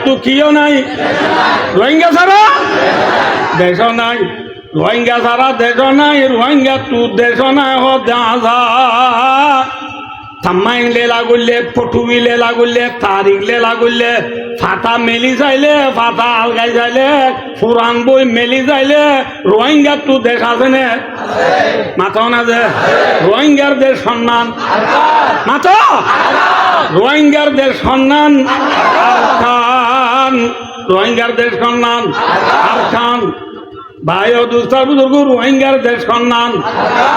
তো কিও নাই রোহিঙ্গা ছাড়া দেশ নাই রোহিঙ্গা ছাড়া দেশ নাই রোহিঙ্গা তো দেশ নাই হ দাদা থাম্মাইলে লাগুলে ফটুইলে লাগুলে তারিখলে লাগুলে ফাটা মেলি যাইলে ফাটা আলগাই যাইলে পুরান বই মেলি যাইলে রোহিঙ্গা তো দেশ আছে নে মাথাও না যে রোহিঙ্গার দেশ সম্মান মাথা রোহিঙ্গার দেশ সম্মান খান রোহিঙ্গার দেশ সম্মান আর খান ভাই ও দুস্তার বুজুর্গ রোহিঙ্গার দেশ সম্মান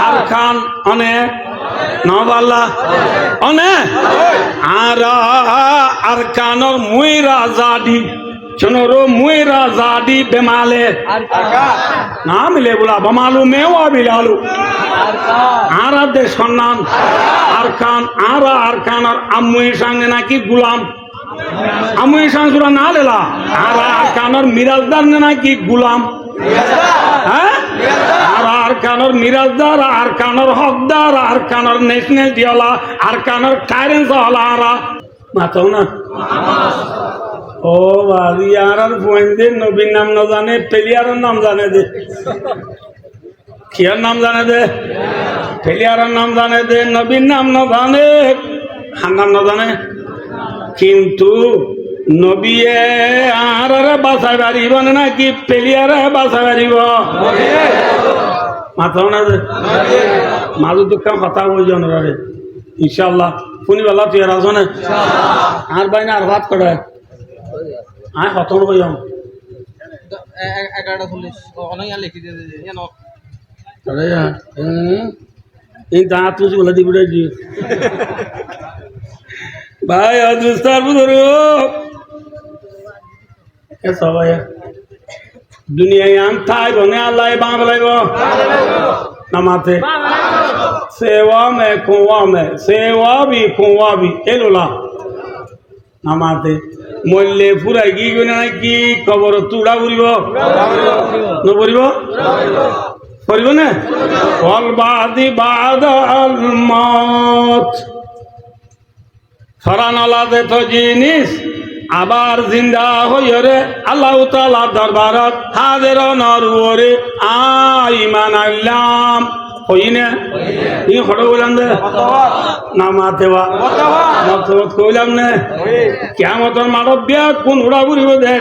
আর খান অনেক নবাল্লা অনেক আর কানর মুইরা জাডি চনরো মুইরা জাডি বেমালে না মিলে বলা বমালু মেওয়া বিলালু আর দেশ সম্মান আর কানর আম্মুই সঙ্গে নাকি গুলাম আম্মুই সঙ্গে না লেলা আর কানর মিরাজদার নাকি গুলাম হ্যাঁ আর কানর মিরাজদার আর কানর হকদার আর কানর ন্যাশনাল দিওলা আর কানর কারেন্স হলা মাথাও না ও বাড়ি আর বইন্দে নবীর নাম না জানে পেলিয়ারের নাম জানে দে কিয়ার নাম জানে দে পেলিয়ারের নাম জানে দে নবীর নাম না জানে হার নাম না জানে কিন্তু নবীয়ে আর বাঁচাই পারিব নাকি পেলিয়ারে বাঁচাই পারিব মাথাও না যে মাজু দুঃখ কথা বলছেন রে ইনশাল্লাহ শুনিবেলা তুই আর আসনে আর বাই না আর ভাত করে আয় হতন হয়ে যাও 11:40 লিখি দিয়ে এই দাঁত তুই বলে দিবি রে ভাই অদুস্তার বুঝুর সবাই দুনিয়ায় আম থাই বনে আল্লাহ বাঁধ লাগব নামাতে সেওয়া মে কুয়া বি এলোলা নামাতে মরলে ফুরাই কি কি খবর তুড়া ফুরিব নপরিব পড়িব না অলবাদি বাদাল মত ফরানলা যেত জিনিস আবার জিন্দা হইরে আল্লাহ তাআলা দরবারত হাজির নরুরে আইমান আল্লাম হইনে ই হড় বললাম দে নামাতেওয়া মত কইলাম না কিয়ামতের মাঠত বিয়া কোন উড়া ঘুরিব দে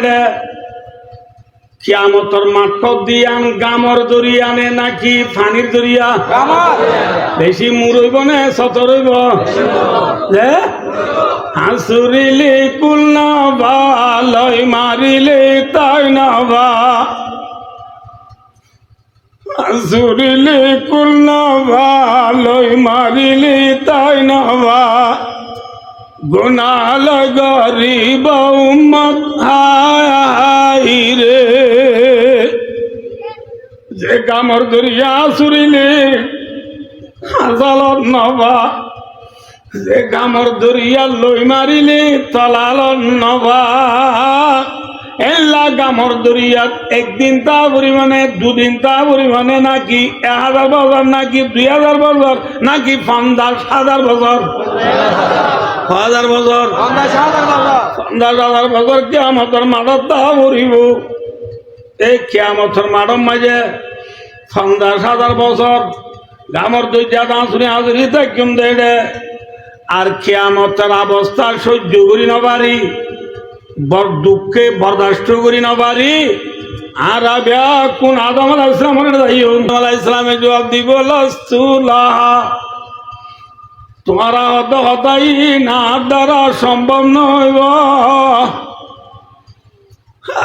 কিয়ামতের মাঠ দিয়ান গামর দরিয়ানে নাকি পানির দরিয়া বেশি মুরইব নে সতরইব দে হাসুরিলে কুল নবা লয় মারিলে তাই নবা হাসুরিলে কুল নবা লয় মারিলে তাই নবা গুনাল গরিব উম্মত হাই রে যে গামর দরিয়া সুরিলে হাজালত নবা যে গামর দরিয়া লই মারিলে তলাল নবা এল্লা গামর দরিয়াত একদিন তা পরিমাণে দুদিন তা পরিমাণে নাকি 1000 বছর নাকি 2000 বছর নাকি 50,000 বছর 1000 বছর 50,000 বছর কিয়ামতের মাঠত তা পড়িব এই কিয়ামতের মাঠের মাঝে 50,000 বছর গামর দরিয়া দাঁড়ি হাজরি তাকিম দেড়ে আর কিয়ামতের অবস্থা সহ্য করি না পারি বড় দুঃখে বরদাস্ত করি না পারি আর কোন আদম আলাইহিস সালামের জবাব দিব লস্তুলাহা তোমারা হতাই না দ্বারা সম্ভব নইব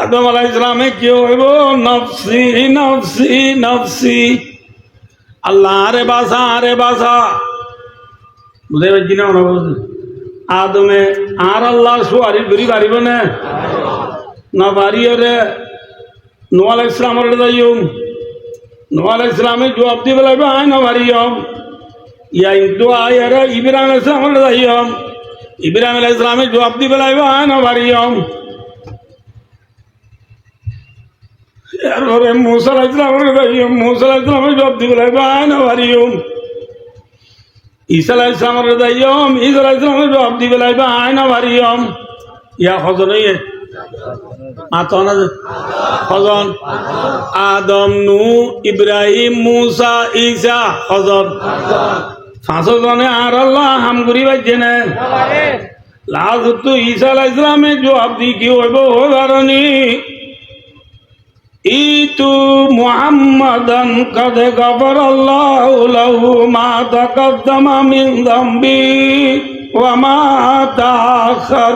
আদম আলাইহিস সালামে কি হইব নফসি নফসি নফসি আল্লাহ আরে বাসা বুঝে পাচ্ছি না ওরা বলছে আদমে আর আল্লাহ সুয়ারি ঘুরি পারিব না পারিও রে নোয়া আলাইহিস সালামের যাইম নোয়া আলাইহিস সালামে জবাব দিবে লাগবে আয় না পারিম ইয়া ইন্তু আয়ারে ইব্রাহিম আলাইহিস সালামের যাইম ইব্রাহিম আলাইহিস সালামে জবাব দিবে লাগবে আয় না পারিম এরপরে মুসা আলাইহিস সালামের যাইম মুসা আলাইহিস সালামে জবাব দিবে লাগবে আয় না পারিম ঈসা আলাইহিস সালামের যাইম ঈসা আলাইহিস সালামের জবাব দিবে লাগবে আয় না পারিম ইয়া হজরয়ে মাতন কজন আদম নূহ ইব্রাহিম মুসা ঈসা কজন পাঁচজনে আর আল্লাহ হামগুড়ি বাজছে না লাজতু ঈসা আলাইহিস সালামে জবাব দি কি হইব কারণে ইতু মুহাম্মাদান কাদ গাফারাল্লাহু লাহু মা তাকাদ্দামা মিন যামবি ওয়া মা তাআখার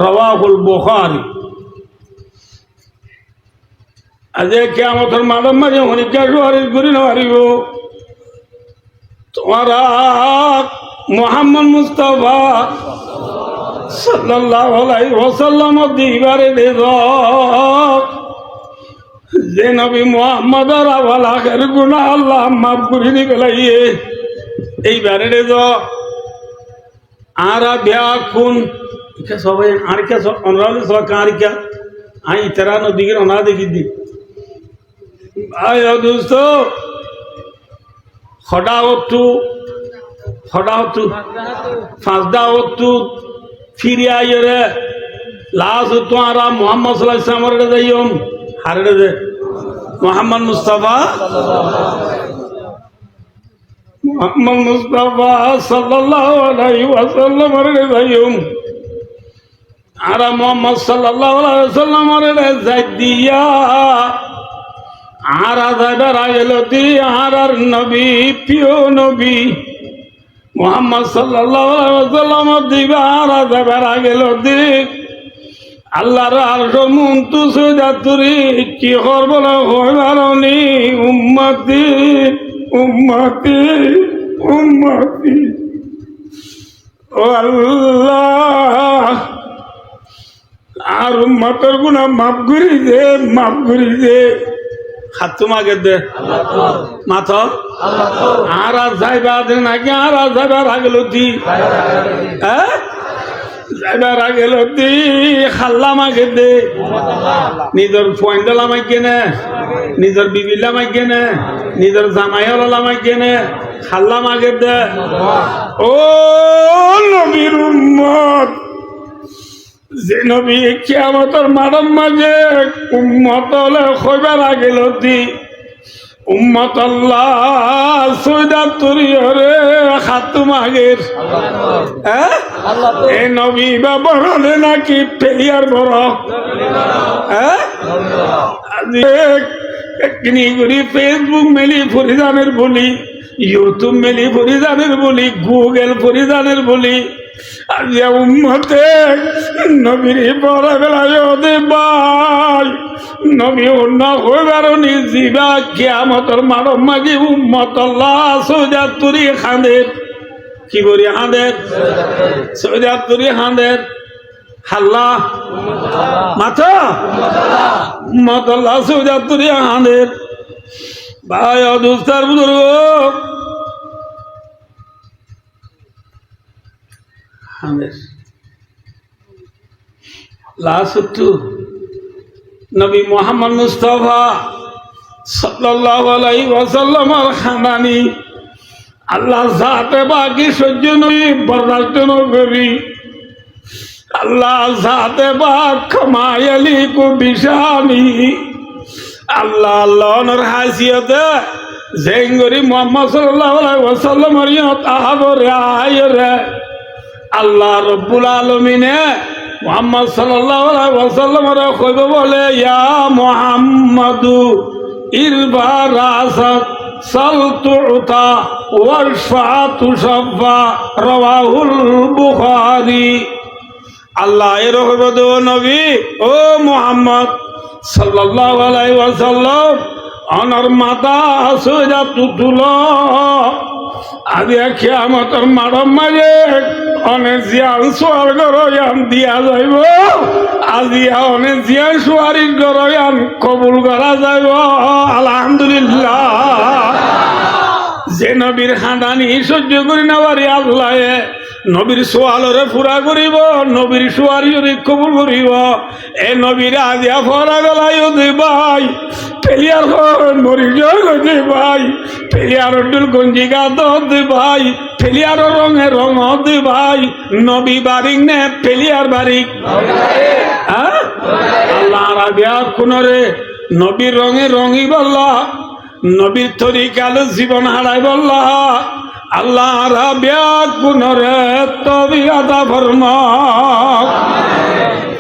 রাওয়াহুল বুখারী। আজে কিয়ামতের মাঠের মাঝে হনিকা সুয়ারিশ করি নহারিব তোমারা মুহাম্মদ মুস্তাফা সাল্লাল্লাহু আলাইহি ওয়াসাল্লাম দিবারে দেব যে নবী মুহাম্মদর আওয়াল আখির গুনাহ আল্লাহ মাফ করে দিবে লাইয়ে এইবারে দেব আরা ব্যাকুন কে সবাই আর কে সব অনরালে সব কারিকা আই তেরা নদীর অনা দেখি দি আয় দোস্ত খডাওতু ফাজদাওতু ফিরে আইরে লাজ তো আরা মুহাম্মদ সাল্লাল্লাহু আলাইহি ওয়াসাল্লাম রে যাইম হারে দে মুহাম্মদ মুস্তাফা সাল্লাল্লাহু আলাইহি ওয়াসাল্লাম রে যাইম আরা মুহাম্মদ সাল্লাল্লাহু আলাইহি ওয়াসাল্লাম রে যাই দিয়া আর আজাদার আয়লতি আর নবী প্রিয় নবী মুহাম্মদ সাল্লাল্লাহু আলাইহি ওয়াসাল্লাম দিবা আর আজাদার আয়লতি আল্লাহর আরশ মুনতুসু জাতুরি কি করবল হইবারনি উম্মতি উম্মতি উম্মতি ও আল্লাহ আর উম্মতের গুনাহ মাফ করি দে হাত মাগে দে মাথা আর যাইবা দে নাকি আর যাইবার আগেলতি হ্যাঁ যাইবার আগেলতি খাল্লা মাগে দে নিজের ফয়েন্ডলা মাইকে নে নিজের বিবিলা মাইকে নে নিজের জামাইলা মাইকে নে খাল্লা মাগে দে ও নবীর উম্মত যে নবী কিয়ামতের মাঠের মাঝে উম্মত হলে কইবার আগেলতি উম্মত আল্লাহ সৈদাত তরিয়রে খাতুম আগের হ্যাঁ এ নবী বা বড়লে নাকি পেলিয়ার বড় হ্যাঁ কিনি করি ফেসবুক মেলি ফরিদানের বলি ইউটিউব মেলি ফরিদানের বলি গুগল ফরিদানের বলি আজ উম্মতে নবীর বড় বেলায় দে ভাই নবী অন্য হইবার নিজিবা কিয়ামতের মানব মাঝে উম্মত আল্লাহ সৌজাতুরি খাঁদের কি করি হাঁদের সৌজাতুরি হাঁদের হাল্লা মাথা উম্মত আল্লাহ সৌজাতুরি হাঁদের ভাই অদুস্তার বুজুর্গ নবী মুহাম্মদ মুস্তাফা সাল্লাল্লাহু আলাইহি ওয়াসাল্লামের খানানি আল্লাহ জাতে বাকি সহ্য নই বরদাস্ত নকরি আল্লাহ জাতে বাক ক্ষমায়ালি কো বিশানি আল্লাহ আল্লাহর হাসিয়তে জেঙ্গরি মুহাম্মদ সাল্লাল্লাহু আলাইহি ওয়াসাল্লামের তাহাবরে আয়রে আল্লাহ রব্বুল আলামিনে মুহাম্মদ সাল্লাল্লাহু আলাইহি ওয়াসাল্লাম রে কইব বলে ইয়া মুহাম্মাদু ইরবা রাসাক সালতুতা ওয়াশফাতু শাফা রাওয়াহুল বুখারী আল্লাহ এর কইব নবী ও মুহাম্মদ সাল্লাল্লাহু আলাইহি ওয়াসাল্লাম অনর মাতা সুজা তুতুলো আদি কিয়ামতের মাঠের মাঝে অনেক জিয়ান সোয়ার গরয়ান দিয়া যাইব আজি অনেক জিয়ান সোয়ারির গরয়ান কবুল করা যাইব আলহামদুলিল্লাহ যে নবীর হাঁদানি সহ্য করি নেওয়ারি আল্লাহ নবীর সোয়ালরে পুরা করিব নবীর সোয়ারিরে কবুল করিব এ নবীর আজিয়া ফরা গলাই ভাই পেলিয়ার মরিজয় গজে ভাই পেলিয়ার ডুল গঞ্জিগা দে ভাই পেলিয়ার রঙে রঙ দে ভাই নবী বারিক নে পেলিয়ার বারিক আল্লাহ রাবিয়া কোনরে নবীর রঙে রঙই বললা নবীর তরিকালে জীবন হারাই বললা আল্লাহ রাবিয়া কোনরে তবি আদা ফরমা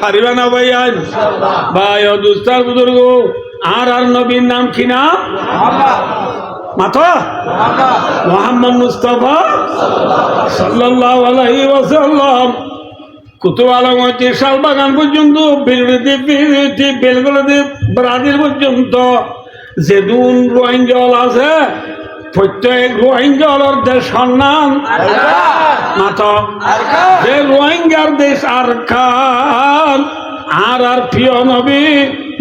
পারিবা না ভাই আজ ভাই ও দুস্তার বুজুর্গ আর নবীর নাম কি নাম মাথা মোহাম্মদ মুস্তাফা সাল্লাল্লাহু আলাইহি ওয়াসাল্লাম কুতুব আলম হচ্ছে শালবাগান পর্যন্ত বেলগুলোতে ব্রাজিল পর্যন্ত যে দুন রোহিঙ্গল আছে প্রত্যেক রোহিঙ্গলের দেশ সন্ধান মাথা যে রোহিঙ্গার দেশ আর খান আর প্রিয় নবী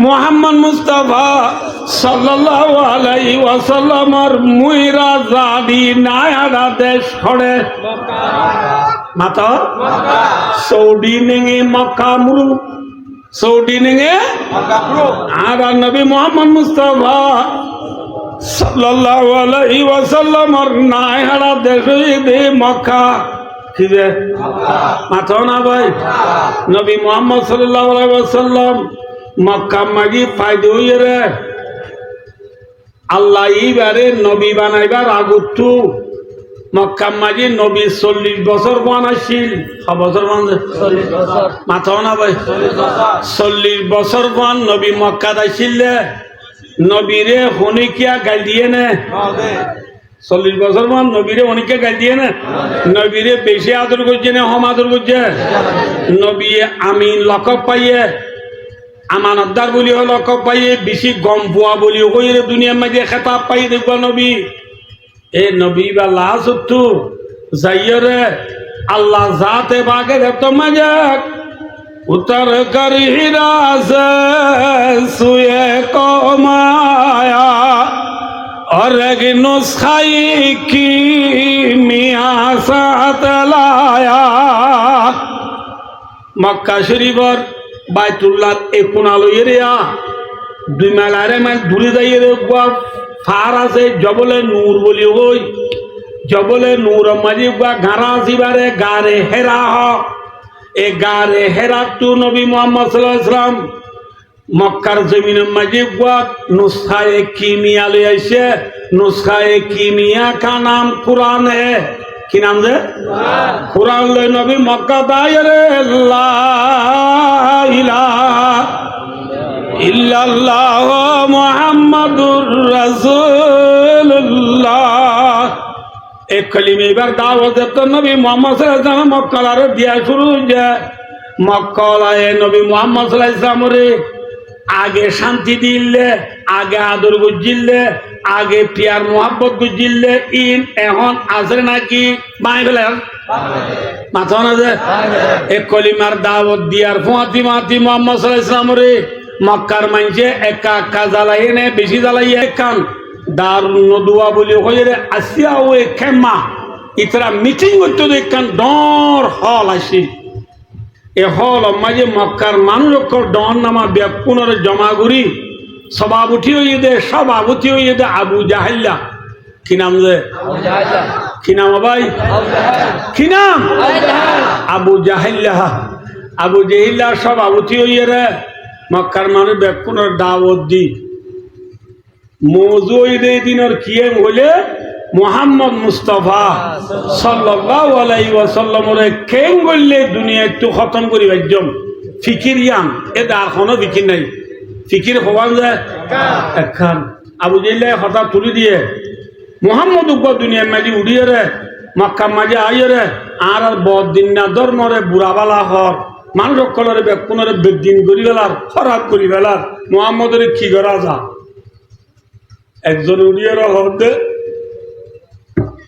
মোহাম্মদ মুস্তাফা সাল্লাল্লাহু আলাইহি ওয়াসাল্লামর মুইরা জাদি নায়ারা দেশ খড়ে মাতা সৌদি নেঙে মক্কা মুরু সৌদি নেঙে আর নবী মোহাম্মদ মুস্তাফা সাল্লাল্লাহু আলাইহি ওয়াসাল্লামর নায়ারা দেশ দে মক্কা কি রে মাতা না ভাই নবী মোহাম্মদ সাল্লাল্লাহু আলাইহি ওয়াসাল্লাম মক্কা মাগি ফায়দা হইয়ে রে আল্লাহ এইবারে নবী বানাইবার আগতু মক্কা মাঝে নবী 40 বছর বানাইছিল বছর মাথাও না ভাই 40 বছর বান নবী মক্কা দাইছিল নবীরে হনিকিয়া গাল দিয়ে নে 40 বছর বান নবীরে হনিকিয়া গাল দিয়ে নে নবীরে বেশি আদর করছে না হম আদর করছে নবী আমিন লকব পাইয়ে আমানতদার বলি লকব পাইয়ে বেশি গম পোয়া বলি কইরে দুনিয়ার মাঝে খেতাব পাই দেখবা নবী এ নবী বা লাসুতু যাইরে আল্লাহ জাতে বাগে তো মজাক উত্তর করি রাজ সুয়ে কমায়া और एक नुस्खाई की मिया साथ लाया मक्का शरीफर বাইতুল্লাহ এ কোনালো এরিয়া 2 মাইল আড়াই মাইল দূরে যাইয়ে দেখবা ফার আছে জবলে নূর বলি ওই জবলে নূর মাঝে গাঁরা আসিবারে গারে হেরা এ গারে হেরা টু নবী মোহাম্মদ সাল্লাল্লাহু আলাইহি ওয়াসাল্লাম মক্কার জমিনের মাঝে নুসখায়ে কিমিয়া ले आइसे नुस्खाए कीमिया का नाम कुरान है কি নাম রে কুরআন লই নবী মক্কা দায়রে লা ইলাহা ইল্লাল্লাহ মুহাম্মাদুর রাসূলুল্লাহ এক কলিমে এবার দাওয়াত তো নবী মুহাম্মদ সাল্লাল্লাহু আলাইহি ওয়াসাল্লাম মক্কার দিয়া শুরু যে মক্কালায় নবী মুহাম্মদ সাল্লাল্লাহু আলাইহি ওয়াসাল্লাম রে আগে শান্তি দিলে আগে আদর গুজিলে আগে প্যার মোহাব্বত গুজিলে ইন এখন আসরে নাকি বাইবেলের মাথা না যে এক কলিমার দাওয়াত দিয়ার ফাতিমাতি মুহাম্মদ সাল্লাল্লাহু আলাইহি ওয়াসাল্লাম রে মক্কার মানছে একা একা জ্বালাই নে বেশি জ্বালাই কান দারুন নদুয়া বলি হইরে আসিয়া ও খেমা ইতরা মিটিং করতে দেখান ডর হল আসি এ হল মাঝে মক্কার মানুষের ডন নামা ব্যাকুণের জমা করি সভাপতি হইয়ে দে আবু জাহেল্লা কি নাম যে কি নাম ভাই কি নাম আবু জাহেল্লা সভাপতি হইয়ে রে মক্কার মানুষ ব্যাকুণের দাওয়াত দি মৌজু এই দিনের কিয়ে হইলে মোহাম্মদ মুস্তাফা সাল্লাল্লাহু আলাইহি ওয়াসাল্লামের কেন গল্লে দুনিয়া একটু খতম করি একদম ফিকির ইয়াম এটা আর কোনো ফিকির নাই ফিকির হওয়া যায় একখান আবু জাহেল কথা তুলি দিয়ে মোহাম্মদ উপর দুনিয়ার মাঝে উড়িয়ে রে মক্কা মাঝে আইয়ে রে আর বদিন না ধর্মরে বুড়াবালা হর মানুষ সকলের বেকুনের বেদিন করি বেলার খরাব করি বেলার মোহাম্মদের কি করা যা একজন উড়িয়ে হরদে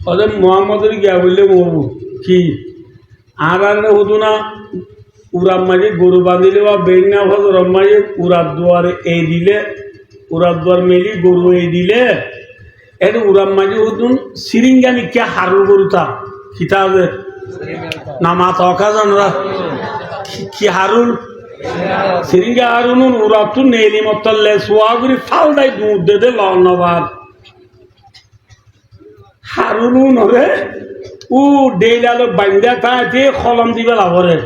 ওদের মোহাম্মদের গিয়া বললে মরবু কি আর হতো না উড়ার মাঝে গরু বাঁধিলে বা বেঙ্গা হজর মাঝে উড়ার দুয়ারে এই দিলে উড়ার দুয়ার মেলি গরু এই দিলে এটা উড়ার মাঝে হতুন সিরিঙ্গানি কে হারু গরুতা কিতাবের নামা তকা জানরা কি হারুল সিরিঙ্গা আর ওরা তো নেলি মতলে সোয়াগুড়ি ফাল দেয় দুধ দে লবার হারুন নরে ও ডেইলালো বান্ধা থাকে কলম দিবে লাভরে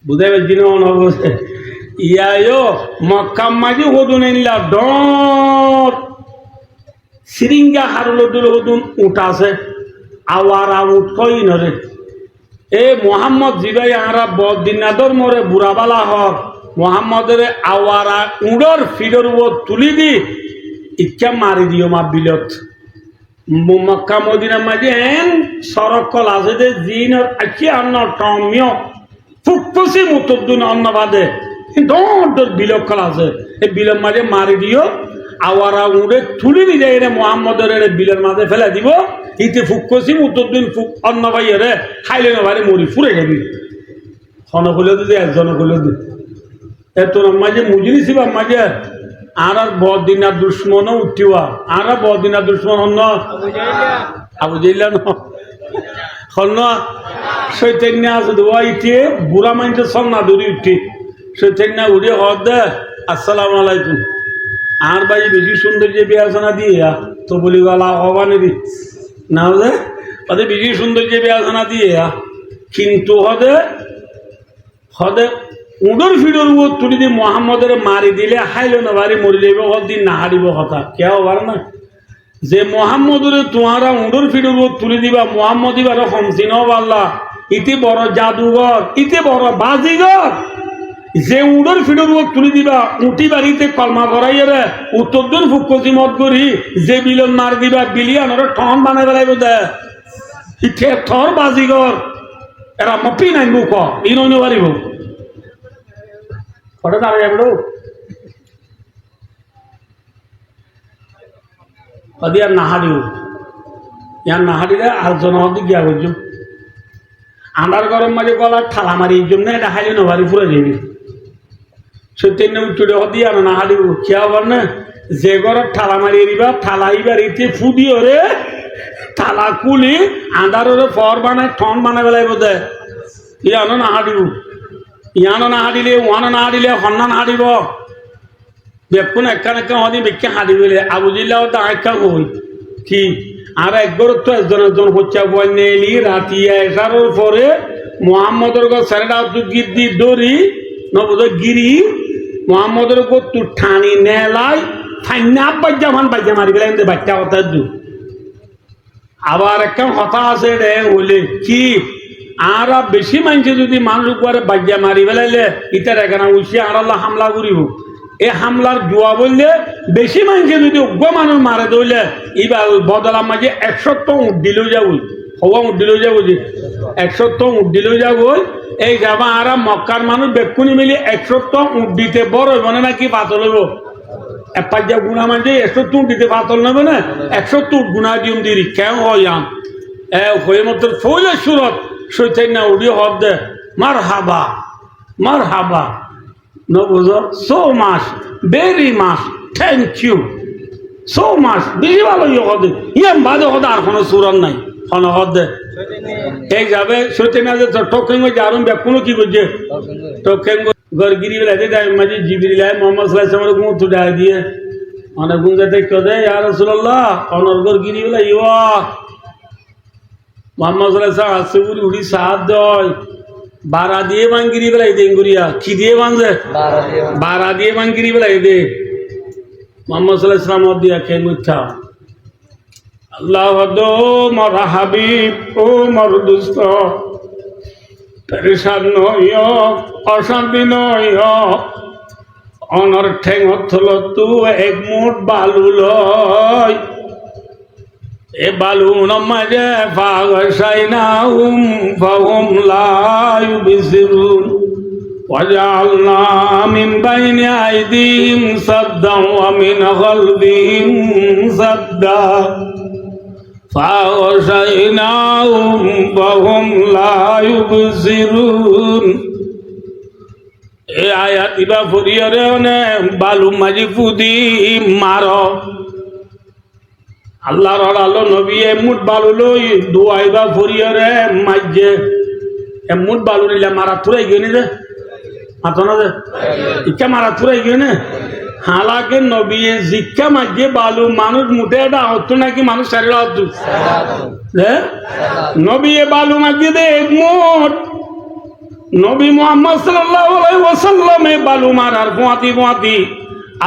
বুঝাই পারছি না অনবসে ইয়ায়ো মক্কাম মাঝে হদুন এনলা ডর সিরিঙ্গা হারুলো দুল হদুন উঠাছে আওয়ারা উঠ কই নরে এ মোহাম্মদ জিবাই আরা বদিনাদর মরে বুড়াবালা হক মোহাম্মদের আওয়ারা উড়র ফিডর ও তুলি দি ইচ্ছা মারি দিও মা বিলত মক্কা মদিনার মাঝে এন সড়ক কল আছে যে জিন আছি অন্য টমিয় ফুকফুসি মুতদ্দুন অন্নবাদে ডর বিলক কল আছে এই বিলের মাঝে মারি দিও আওয়ারা উড়ে তুলি দি যায় রে মোহাম্মদের বিলের মাঝে ফেলে দিব ইতে ফুকফুসি মুতদ্দুন ফুক অন্ন ভাইয়েরে খাইলে না ভাই মরি ফুরে যাবি খন খুলে দিতে একজন খুলে দি এত মাঝে মুজরিছি বা মাঝে আর বদিনা দুশ্মন উঠিওয়া আর বদিনা দুশ্মন অন্য আবু জাইলা ন চৈতন্য আছে দোয়া ইটে বুড়া মাইন্ডে সন্না দৌড়ি উঠি চৈতন্য উড়ে হদ দে আসসালামু আলাইকুম আর ভাই বেশি সৌন্দর্য বিয়াসনা দিয়ে তো বলি গলা হবানি দি না হলে ওদের বেশি সৌন্দর্য বিয়াসনা দিয়ে কিন্তু হদে হদে উডর ফিডর ও তুলি দিয়ে মোহাম্মদের মারি দিলে হাইল না বাড়ি মরি যাইব দিন না হারিব কথা কে হবার না যে মোহাম্মদরে তোমারা উডর ফিডর ও তুলি দিবা মোহাম্মদ ইবার হমসিন আল্লাহ ইতি বড় জাদুঘর ইতি বড় বাজিঘর যে উডর ফিডর ও তুলি দিবা উঠি বাড়িতে কলমা করাইয়ে উত্তর দিন ফুকসি মত করি যে বিলন মার দিবা বিলিয়ান ঠন বানাই বেলাইব দে ইঠে থর বাজিঘর এরা মপি নাই মুখ ইনো পারিব কটা দাঁড়িয়ে যাবে কদি আর নাহারিও ইয়ার নাহারিলে আর জনহদি গিয়া করছো আন্ডার গরম মাঝে গলার ঠালা মারি এই জন্য এটা হাইলে নভারি ফুরে যাবি সত্যি উঠে হদি আর নাহারি খেয়া হবার না যে ঘরের ঠালা মারি এরিবা ঠালা ইবার ইতে ফুদিও রে ঠালা কুলি আন্ডারে ফর বানায় ঠন বানায় বেলাই বোধ ইয়ানো নাহারিব ইয়ানো না হারিলে ওয়ানো না হারিলে হন্না না হারিব বেকুন একান একা হদি বেকে হারিবিলে আবু জিল্লাও তো আঁকা হই কি আর একবার তো একজন হচ্ছে বই নেলি রাতি এসার পরে মোহাম্মদের গো সারেটা গিদ্দি দড়ি নবদ গিরি মোহাম্মদের গো তু ঠানি নেলাই ফাইনা বাজ্যা মান বাজ্যা মারি গেলে বাচ্চা কথা দু আবার একটা কথা আছে রে হইলে কি আর বেশি মানছে যদি মানুষ উপরে বাজ্যা মারি ফেলাইলে ইটার এখানে উঠছে আর আল্লাহ হামলা করিব এই হামলার জোয়া বললে বেশি মানছে যদি অজ্ঞ মানুষ মারে দইলে এবার বদলার মাঝে 100 উঠ দিলেও যাব হওয়া উঠ দিলেও যাব যে 100 উঠ দিলেও যাব এই যাবা আর মক্কার মানুষ বেকুনি মিলি 100 উঠ দিতে বড় মনে নাকি পাতল হইব এপার যা গুণা মানছে 100 উঠ দিতে পাতল নেবে না 100 উঠ গুণা দিম দিরি কেউ হয় হয়ে মতো ফইলে সুরত চৈতন্য উড়ি হদ দে মার হাবা ন বুঝো so much very much thank you so much বেশি ভালো ইয়ে হদে ইয়াম বাদে হদে আর কোনো সুরন নাই হন হদ দে এই যাবে চৈতন্য যে টকেন যারুন কোনো কি করছে টকেন গরগিরি বেলাতে দেয় মাঝে জিবিরি লাই মোহাম্মদ সাল্লাল্লাহু আলাইহি ওয়াসাল্লাম তো দেয় দিয়ে অনেক গুঞ্জা দেখতে দেয় ইয়া রাসূলুল্লাহ অনর গরগিরি বেলা ইয়া মোহাম্মদ সাল্লাল্লাহু আলাইহি ওয়াসাল্লাম উড়ি সাত দয় বারা দিয়ে মাঙ্গিরি বেলাই দেন গুরিয়া কি দিয়ে বানছে বারা দিয়ে মাঙ্গিরি বেলাই দে মোহাম্মদ সাল্লাল্লাহু আলাইহি ওয়াসাল্লাম দিয়া কে মুঠা আল্লাহ ওয়াদো মর হাবিব ও মর দুস্ত পেরেশান নয় অশান্তি নয় অনর ঠেঙ থল তু এক মুঠ বালু লয় এ বালু নমাজে ফাগসাইনাহুম ফাহুম লা ইউবসিরুন ওয়াজআলনা মিন বাইনি আইদিহিম সাদ্দান ওয়া মিন খালফিহিম সাদ্দা ফাগসাইনাহুম ফাহুম লা ইউবসিরুন এ আয়াত ইবা ফরিয়রে নে বালু মাঝি ফুদি মারো আল্লাহর আলো নবী এমুট বালু লই দুয়াইবা ফরিয়রে মাঝে এমুট বালু নিলে মারা তুরাই গেনি রে মাতো না যে ইচ্ছা মারা তুরাই গিয়ে না হালাকে নবী জিজ্ঞা মাঝে বালু মানুষ মুঠে এটা হতো নাকি মানুষ শারীর হতো নবী বালু মাঝে দে একমত নবী মুহাম্মদ সাল্লাল্লাহু আলাইহি ওয়াসাল্লাম বালু মারার পোয়াতি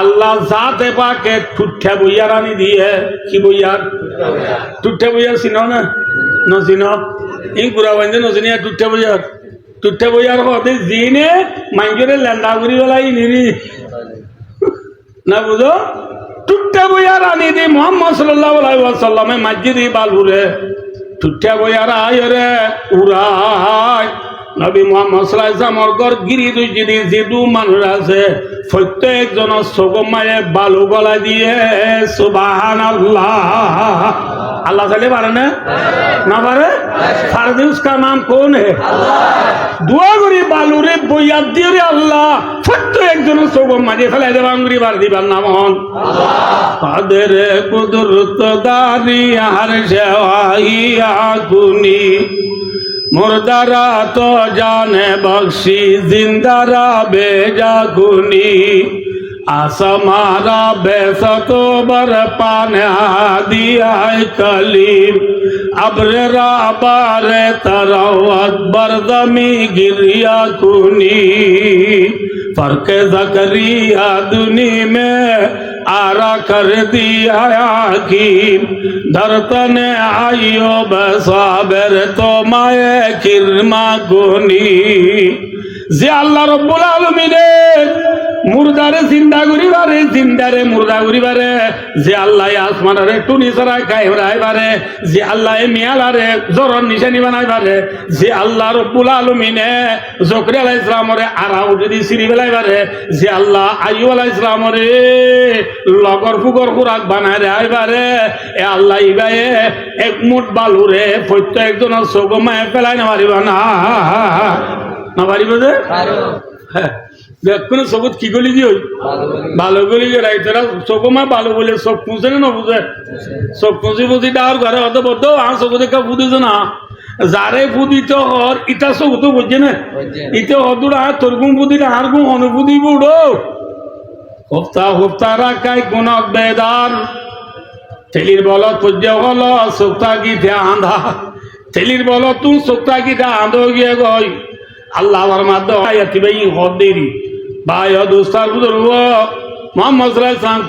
আল্লাহ জাতে পাকে ঠুঠা বইয়ার আনি দিয়ে কি বইয়ার ঠুঠা বইয়ার চিনো না নচিনো এই গুড়া বান্ধে নচিনিয়া ঠুঠা বইয়ার হতে জিনে মাইজরে লেন্দা ঘুরি বেলাই নিরি না বুঝো ঠুঠা বইয়ার আনি দি মুহাম্মদ সাল্লাল্লাহু আলাইহি ওয়াসাল্লামে মসজিদে বালুরে ঠুঠা বইয়ার আয়রে উড়াই নবী মুহাম্মদ সাল্লাল্লাহু আলাইহি ওয়াসাল্লামর ঘর গিরি দুই যদি যেদু মানুষ আছে প্রত্যেকজন সগমায়ে বালু গলা দিয়ে সুবহানাল্লাহ আল্লাহ চাইলে পারে না পারে ফারদে উসকা নাম কোন হে দুয়া করি বালুরে বইয়া দিয়ে রে আল্লাহ প্রত্যেকজন সগম মাঝে ফেলে দেব আঙ্গুরি বার দিবার নাম হন কাদের কুদরত দারি আর সেওয়াইয়া কুনি मुर्दारा तो जाने बख्शी जिंदारा बेजा कुनी आसमारा बेसतो बर पाने दिया कलीम अब्रेरा बारे तरवत बरदमी गिरिया कुनी फर्क ज़करिया दुनी में आरा कर दिया हकीम धरतन आयो बसाबर तो माए किरमा गुनी जे अल्लाह रब्बुल आलमीনের মুর্দারে জিন্দা করিবারে জিন্দারে মুর্দা করিবারে যে আল্লাহ আসমানারে টুনি ছড়ায় কায়েম রাখবারে যে আল্লাহ মিয়ালারে জরর নিশানি বানাইবারে যে আল্লাহ রব্বুল আলামিনে জকরিয়া আলাইহিস সালামরে আরা উঠি সিঁড়ি বেলাইবারে যে আল্লাহ আইয়ুব আলাইহিস সালামরে লগর ফুগর খুরাক বানায় রাখবারে এ আল্লাহ ইবায়ে এক মুঠ বালুরে প্রত্যেকজনের সগমায় ফেলাই না পারিবা না পারিব যে হ্যাঁ দেখুন সবুজ কি গলি দিয়ে ভালো গলি দিয়ে রাইতরা চোখমা ভালো বলে চোখ পুঁছে না বুঝে চোখ পুঁজি ডার ঘরে হতে বলতো আর চোখ দেখা বুঝেছে না যারে বুদিত হর ইটা চোখ তো বুঝছে না ইতে হদুরা তোর গুণ বুদ্ধি আর গুণ অনুভূতি বুড়ো হপ্তা রাখাই গুণ বেদার ছেলির বল পূজ্য হল চোখটা গীতে আন্ধা ছেলির বল তুই চোখটা গীতে আন্ধ গিয়ে গই আল্লাহর মাধ্যমে ভাই হদ দেরি ভাই দোস্তার বুঝল মোহাম্মদ সাল্লাল্লাহু আলাইহি ওয়াসাল্লাম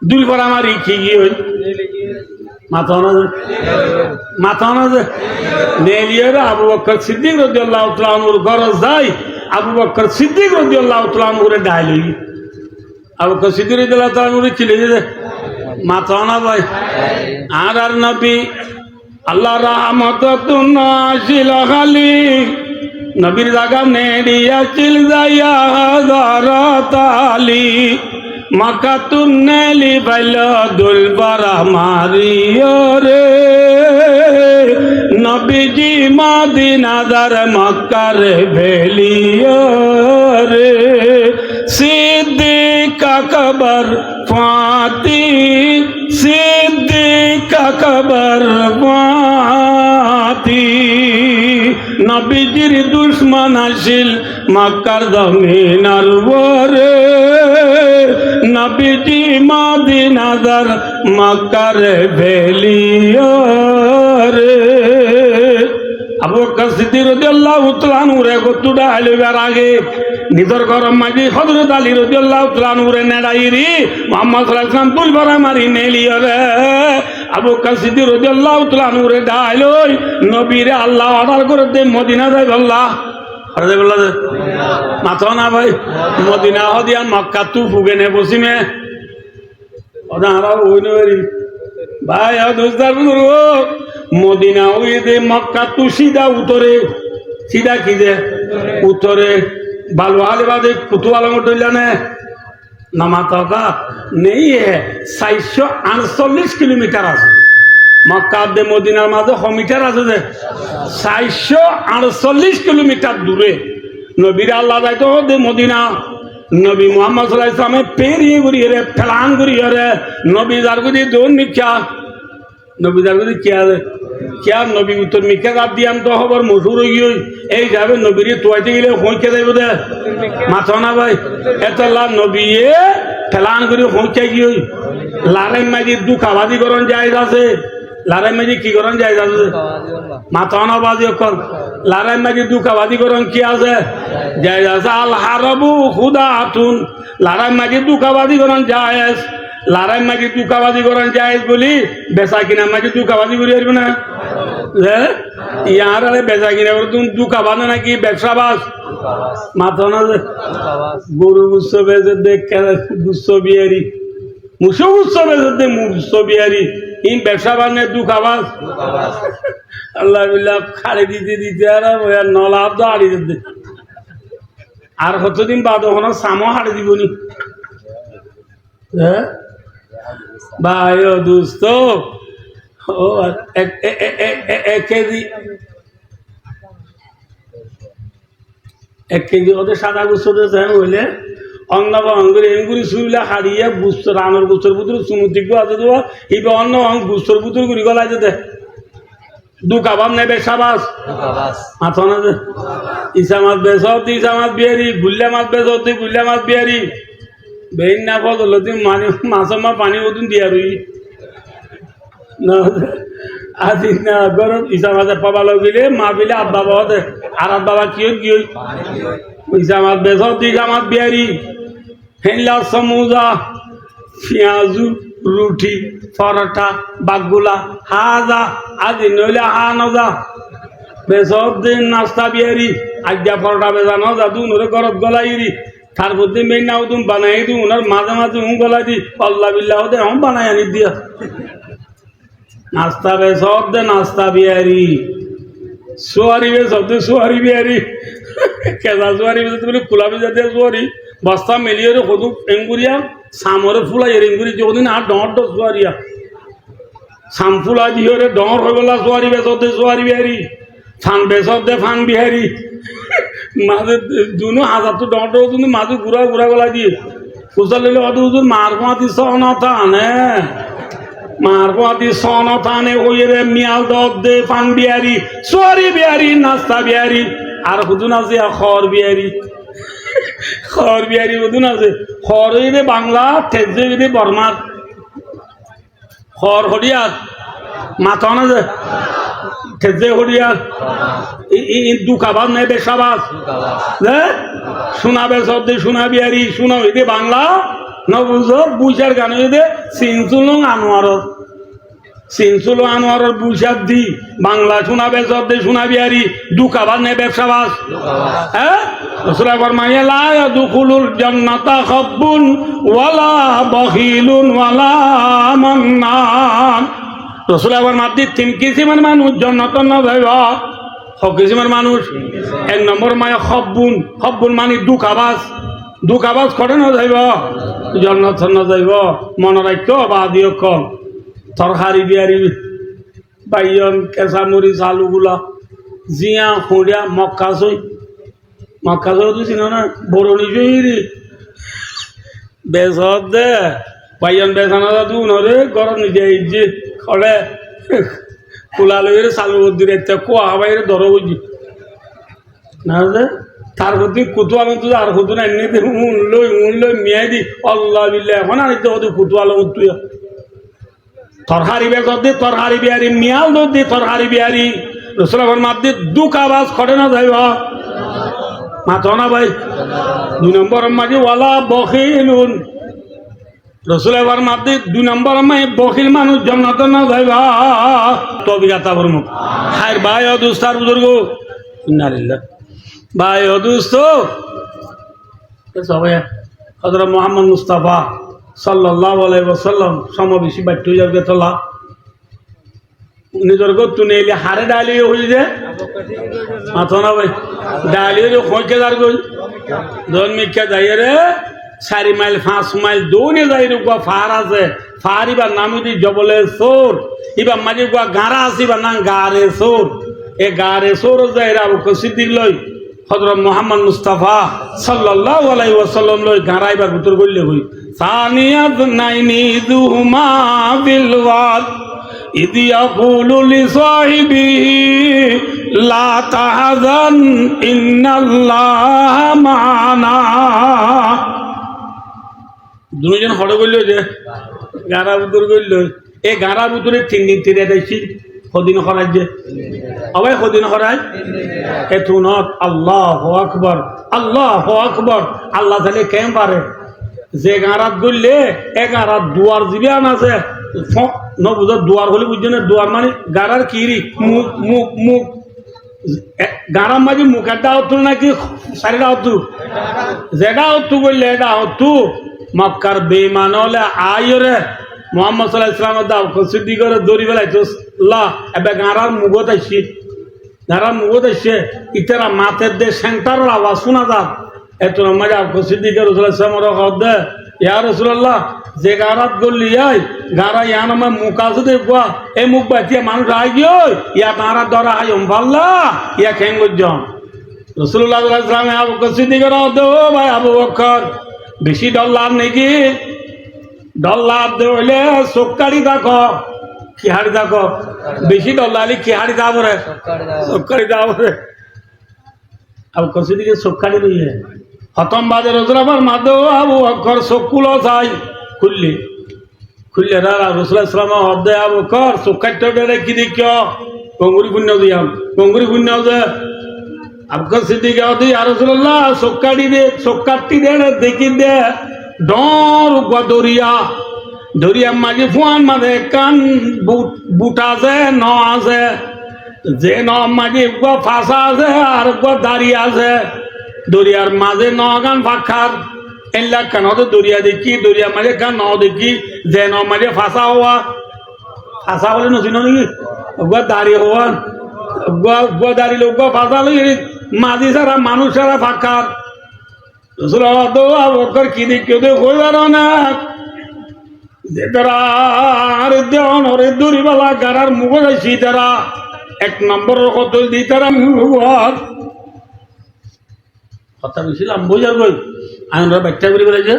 দুই পর আমার কি গিয়ে মাথা না যে নেলিয়ের আবু বকর সিদ্দিক রাদিয়াল্লাহু তাআলা আনহুর গরজ যাই আবু বকর সিদ্দিক রাদিয়াল্লাহু তাআলা আনহুর ডাইলই আবু বকর সিদ্দিক রাদিয়াল্লাহু তাআলা আনহুর ছিলে যে মাথা না ভাই আর নবী আল্লাহ রহমতুন নাজিল খালি নবীর জাগা নেড়িয়া চিল যাইয়া হাজারাতালি মাকাতুন নেলি বাইল দুলবারা মারিও রে নবীজি মদিনাদার মক্কার ভেলিও রে সিদ্দিক আকবর ফাতি সিদ্দিক আকবর ফাতি নবীজির দুশ্মন আসিল মক্কার জমিনার ওরে নবীজি মদিনাদার মক্কার ভেলিও রে আবু বকর সিদ্দিক রাদিয়াল্লাহু তাআলা আনহুরে গতুডা আইবার আগে নিজের গরম মাঝি হযরত আলী রাদিয়াল্লাহু তাআলা আনহুরে নেড়াইরি মুহাম্মদ সাল্লাল্লাহু আলাইহি ওয়াসাল্লাম তুলবারা মারি নেলিও রে আবু বকর সিদ্দিক রাদিয়াল্লাহু তাআলা আনহুরে ডাইলই নবীরে আল্লাহ অর্ডার করে দে মদিনা যাই আল্লাহ আর যাই বললা মাথা না ভাই মদিনা হদিয়া মক্কা তু ফুগেনে বসিমে ওদা হারা ওইনরি ভাই দোস্তার বুজুর্গ মদিনা ওই দে মক্কা তু সিধা উত্তরে সিধা কি দে উত্তরে बालवाले बादे कुतुवाला मोटोला ने नमाता का नहीं है 448 किलोमीटर আছে মক্কা দে মদিনার মাঝে ক মিটার আছে যে 448 কিলোমিটার দূরে নবীর আল্লাহ যাইতো দে মদিনা নবী মুহাম্মদ সাল্লাল্লাহু আলাইহি ওয়াসাল্লাম পেরিয়ে ঘুরিয়ে রে ফেলান ঘুরিয়ে রে নবী যার গুদি দোন নিচা নবী যার গুদি কি আছে মিখ্যা নবী উত্তর মিখ্যা গাপ দিয়াম তো হবার মশুর হয়ে গিয়ে এই যাবে নবীর তোয়াইতে গেলে হইকে যাইব দে মাথা না ভাই এত নবী ফেলান করে হইকে গিয়ে লারেন মাঝি দুঃখাবাদী করণ যায় আছে লারেন মাঝি কি করণ যায় আছে মাথা না বাজি অকল লারেন মাঝি দুঃখাবাদী করণ কি আছে যায় আছে আল হারবু খুদা আতুন লারেন মাঝি দুঃখাবাদী করণ যায় লারাই মাঝে দুঃখাবাদী করেন যায় বলি বেচা কিনা মাঝে দুঃখাবাদী করে আসবে না ইয়ার আরে বেচা কিনা করে তুমি দুঃখাবাদ নাকি ব্যবসা বাস মাথা না গরু গুচ্ছ বেচে দেখ গুচ্ছ বিহারি মুসো গুচ্ছ বেচে দে মুসো বিহারি ই ব্যবসা বানে দুঃখাবাস আল্লাহ বিল্লাহ খাড়ি দিতে দিতে আর নলা তো হাড়ি দিতে আর কতদিন বাদ ওখানে সামো হাড়ি দিবনি হ্যাঁ ভাই ও দোস্ত ও এক কেজি ওদের সাদা গুস্ততে চান হইলে অন্য অঙ্গুরি এঙ্গুরি শুইলে হারিয়ে গুস্ত রানোর গুস্তর পুতুর সুমুদ্রিক আছে দেওয়া এইবার অন্য গুস্তর পুতুর গুড়ি গলায় যেতে দুকাবাম নেবে সাবাস মাথা না ইসা মাছ বেশ ইসা মাছ বিহারি গুল্লা মাছ বেশ গুল্লা মাছ বিহারি বেইন না ফল তুই মানে মাছ মা পানি মতন দিয়া রই আজি না গরম ইসা মাছের পাবা লগিলে মা বিলে আব্বা বাবা দে আর বাবা কি কি ইসা মাছ বেশ ইসা মাছ বিহারি হেনলা সমুজা পেঁয়াজু রুটি পরোটা বাগুলা হাজা আজি নইলে হা নজা বেশ দিন নাস্তা বিহারি আজ্ঞা পরোটা বেজা নজা দু নরে গরত গলাইরি তার মধ্যে মেন নাও তুমি বানাই দিও ওনার মাঝে মাঝে গলা দি আল্লাহ বিল্লাহ দে বানাই আনি দিয়া নাস্তা বে সব দে নাস্তা বিহারি সোয়ারি বে সব দে সোয়ারি বিহারি কেজা সোয়ারি বে তুমি কুলাবি যাতে সোয়ারি বস্তা মেলিয়ে রে কদু এঙ্গুরিয়া সামরে ফুলাই এঙ্গুরি যদিন আর ডর ডর সোয়ারিয়া সাম ফুলা দিয়ে রে ডর হয়ে গলা সোয়ারি বে সব দে সোয়ারি বিহারি ফান বে সব দে ফান বিহারি মাঝে দুনো হাজার তো ডর ডর তুমি মাঝে ঘুরা ঘুরা গলা দিয়ে ফুসাল লিলে অত হুজুর মার পাতি সনতা নে মার পাতি সনতা নে ওই রে মিয়াল দর দে ফান বিহারি সোয়ারি বিহারি নাস্তা বিহারি আর হুদুন আছে খর বিহারি খর বিহারি হুদুন আছে খর রে বাংলা তেজে রে বর্মার খর হরিয়ার মাথা না যে তেজে হরিয়ার দুঃখাবাদ নেই বেশাবাস শোনাবে সব দে শোনা বিহারি শোনা হইতে বাংলা ন বুঝো বুঝার গান হইতে সিনসুলং আনোয়ারর সিনসুলো আনোয়ারর বুঝার দি বাংলা শোনাবে সব দে শোনা বিহারি দুঃখাবাদ নেই ব্যবসাবাস হ্যাঁ রাসূলুল্লাহ ফরমায়ে লা ইয়াদখুলুল জান্নাতা খাব্বুন ওয়ালা বখিলুন ওয়ালা মান্নান রাসূলুল্লাহ ফরমাতে তিন কিসিমের মানুষ জান্নাতে না যাইবা সব কিসিমের মানুষ এক নম্বর মায়া খব্বুন খব্বুন মানে দুঃখাবাস করে না যাইব জান্নাত না যাইব মনে রাখতো বা দিও কম তরকারি বিহারি বাইয়ন কেঁচামরিচ আলুগুলা জিয়া খুঁড়িয়া মক্কা চই তো চিনো না বরণি জয়ী বেসত দে বাইয়ন বেসানা দু নরে গরম নিজে যে খড়ে খোলা লইরে চালু দিলে কোয়া বাইরে ধরো বুঝি না তার প্রতি কুতুয়ালো তো আর কুতু না এমনি উন লই মিয়াই দি আল্লাহ বিল্লাহ এখন আর তো কুতুয়ালো তুই তরহারি বেসত দে তরহারি বিহারি মিয়াল দো দে তরহারি বিহারি রাসূলুল্লাহ মাদ্দে দুঃখ আওয়াজ করে না যাইব মাথা না ভাই দুই নম্বর মাঝে ওয়ালা বখিলুন রাসূলুল্লাহর মাঝে দুই নম্বর মাঝে বখিল মানুষ জান্নাতে না যাইবা তবিগাতা বর্ম খায়ের ভাই ও দোস্তার বুজুর্গ ইন্নালিল্লাহ ভাই ও দোস্ত সবাই হযরত মুহাম্মদ মুস্তাফা সাল্লাল্লাহু আলাইহি ওয়াসাল্লাম সমাবেশী বাট্টু যাবে তোলা নিজের গো তুনে এলে হারে ডালি হই যে মাথা না ভাই ডালি হইকে যার গই জন্মিকা যাই রে 4 মাইল 5 মাইল দৌড়ে যাই রুকা ফার আছে ফার ইবার নাম দি জবলে সোর ইবার মাঝে গুয়া গাঁরা আছে ইবার নাম গারে সোর এ গারে সোর যাই আবু বকর সিদ্দিক লই হযরত মুহাম্মদ মুস্তাফা সাল্লাল্লাহু আলাইহি ওয়াসাল্লাম লই গাঁরা ইবার ভিতর গইলে হই সানিয়াত নাইনি দুমা বিল ওয়াল إذ يقول لصاحبه لا تحزن إن الله معنا দুজন হড় গইল যে গারা বুতুর গইল এই গারা বুতুরে তিন দিন তিরে দেছি কদিন হরাই যে আবার কদিন হরাই এতুনত আল্লাহু আকবার আল্লাহু আকবার আল্লাহ তাআলা কেন পারে যে গারাত গইলে এ গারাত দুয়ার জিবিয়ান আছে নবুজ দুয়ার হলে বুঝছে না দুয়ার মানে গারার কিরি মুখ মুখ মুখ গারার মাঝে মুখের দাওতু নাকি সারি দাওতু যেটা হতু বললে এটা হতু মক্কার বেঈমান হলে আয়রে মোহাম্মদ সাল্লাল্লাহু আলাইহি ওয়াসাল্লাম দাও সিদ্ধি করে দড়ি বেলাইছস লা এবে গারার মুগত আইছি গারার মুগত আইছে ইতারা মাতের দে সেন্টারের আওয়াজ শোনা যা এত মজা সিদ্ধি করে রাসূলুল্লাহ সাল্লাল্লাহু আলাইহি ওয়াসাল্লাম দে ইয়া রাসূলুল্লাহ যে গারাত গলি আই গারা ইয়ান মা মুখ আছে দেখবা এই মুখ বাতিয়া মানুষ আই গিয়ে ইয়া গারা ধরা আই ভাল্লা ইয়া কেন গজন রাসূলুল্লাহ সাল্লাল্লাহু আলাইহি ওয়াসাল্লাম আবু বকর সিদ্দিক দে ও ভাই আবু বকর বেশি ডলার নাকি ডলার দে হইলে চোখকাড়ি দেখো কি হাড়ি দেখো বেশি ডলারি কি হাড়ি দাও রে চোখকাড়ি দাও রে আবু বকর সিদ্দিক চোখকাড়ি লইয়ে খতম বাজে রসুলাবার মাদো আবু বকর চকুল চাই খুললি খুললে রসুল্লাহ ইসলাম হদে আবু বকর চোখাইতে বেড়ে কি দেখিও গঙ্গুরি পুণ্য দিয়াম গঙ্গুরি পুণ্য যে আবু বকর সিদ্দিক হদে আর রসুল্লাহ চোখাটি দে চোখাটি দে দেখি দে ডর দরিয়া দরিয়া মাঝে ফুয়ান মাঝে কান বুট আছে ন আছে যে ন মাঝে ফাঁসা আছে আর দাঁড়িয়ে আছে দরিয়ার মাঝে নগান ফাঁকার এলা কেন দরিয়া দেখি দরিয়া মাঝে কান ন দেখি যে ন মাঝে ফাঁসা হওয়া ফাঁসা হলে নছিল নাকি দাঁড়িয়ে হওয়া দাঁড়িয়ে ফাঁসা লই মাঝি ছাড়া মানুষ ছাড়া ফাঁকার বকর কি দেখি হইবার না যে তারা আর দেওয়ান ওরে দড়িবালা গারার মুখ যাইছি তারা এক নম্বরের কতল দি তারা কথা বলছিলাম বোঝার বই আমরা ব্যাখ্যা করে বলেছে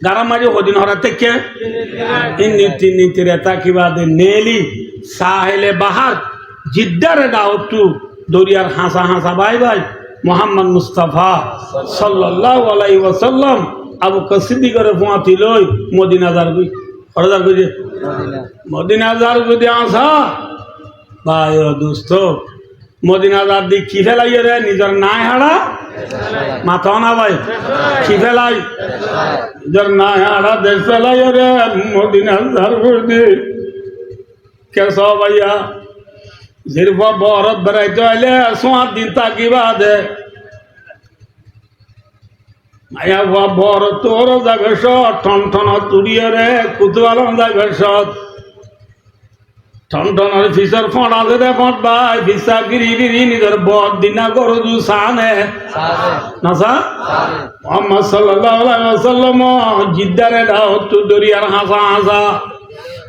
গারা মাঝে কদিন হরা থেকে নীতি নীতি রেতা কিবা দে নেলি সাহেলে বাহার জিদ্দারে দাওতু দরিয়ার হাসা হাসা ভাই ভাই মোহাম্মদ মুস্তাফা সাল্লাল্লাহু আলাইহি ওয়াসাল্লাম আবু বকর সিদ্দিকের ফুয়াতি লই মদিনা যার গই হরদার গই মদিনা যার যদি আসা ভাই ও দোস্ত মদিনা যার দি কি ফেলাই রে নিজের নাই হাড়া মাথা না ভাই কি ফেলাই নিজের নাই হাড়া দেশ ফেলাই রে মদিনা যার দি কেস ভাইয়া জিরফা বরত বেড়াইতে আইলে সোয়ার দিন তাকিবা দে মায়া বর তোর যাবে সৎ ঠন ঠন তুড়িয়ে রে কুতুয়ালম যাবে সৎ ঠন ঠনের ফিসর ফড়ালে রে ফট ভাই ফিসা গিরি গিরি নিজের বদ দিনা গরু দু সানে না সা মোহাম্মদ সাল্লাল্লাহু আলাইহি ওয়াসাল্লাম জিদ্দারে দাও তু দরিয়ার হাসা হাসা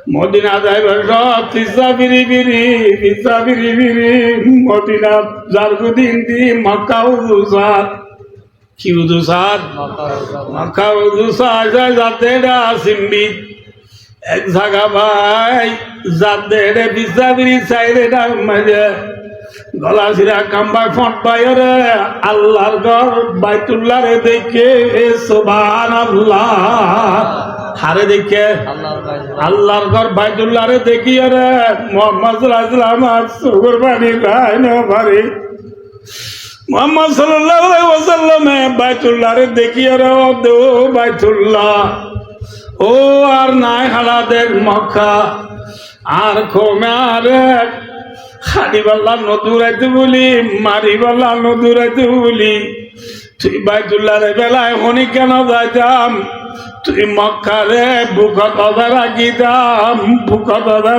মদিনা যাইবে সব ফিসা বিরি বিরি ফিসা বিরি বিরি মদিনা যার দিন দি মক্কা উজুসাত কি উজুসাত মক্কা উজুসাত যাতে সিম্বি এক জায়গা ভাই যাতে ফিসা বিরি সাইডে ডাক মাঝে গলা সিরা কাম্বাই ফট বাইরে আল্লাহর ঘর বাইতুল্লাহ রে দেখে সুবহানাল্লাহ হারে দেখে আল্লাহর ঘর বাইতুল্লাহ রে দেখি রে মোহাম্মদ সাল্লাল্লাহু আলাইহি ওয়াসাল্লাম বাড়ি নাই না পারে মোহাম্মদ সাল্লাল্লাহু আলাইহি ওয়াসাল্লাম বাইতুল্লাহ রে দেখি রে ও বাইতুল্লাহ ও আর নাই হালা দেখ মক্কা আর কমারে হাড়িবাল্লা নদুরাইতে বলি মারিবাল্লা নদুরাইতে বলি তুই বাইতুল্লাহর বেলায় হনি কেন যাইতাম তুই মক্কারে বুকত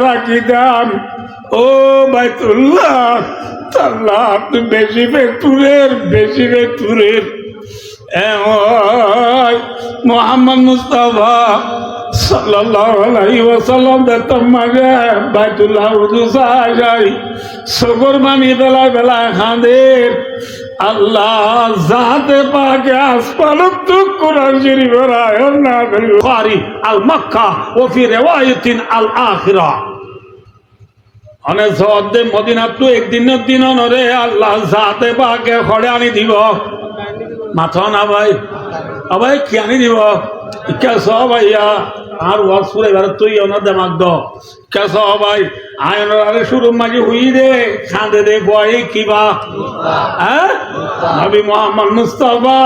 রাখিতাম ও বাইতুল্লাহ তাল্লাহ তুই বেশি বেতুরের মোহাম্মদ মুস্তাফা সাল্লাল্লাহু আলাইহি ওয়াসাল্লাম দেখতাম মাগে বাইতুল্লাহ উজুসা যাই সগর বানি বেলায় খাঁদের আল্লাহ জাহাতে পাকে আসমানত তো কোরআন শরীফের আয়াত না বুখারী আল মক্কা ও ফি রিওয়ায়াতিন আল আখিরা অনেক সহজে মদিনা তো একদিনের দিন অনরে আল্লাহ সাথে বাকে খড়ে আনি দিব মাথা না ভাই ভাই কি আনি দিব কেস ভাইয়া আর ওয়াজ পুরে এবার তুই ওনার দেমাক দ কেস ভাই আয়নের আরে শুরু মাঝে হুই দে খাঁদে দে বয়ে কিবা হ্যাঁ নবী মুহাম্মদ মুস্তাফা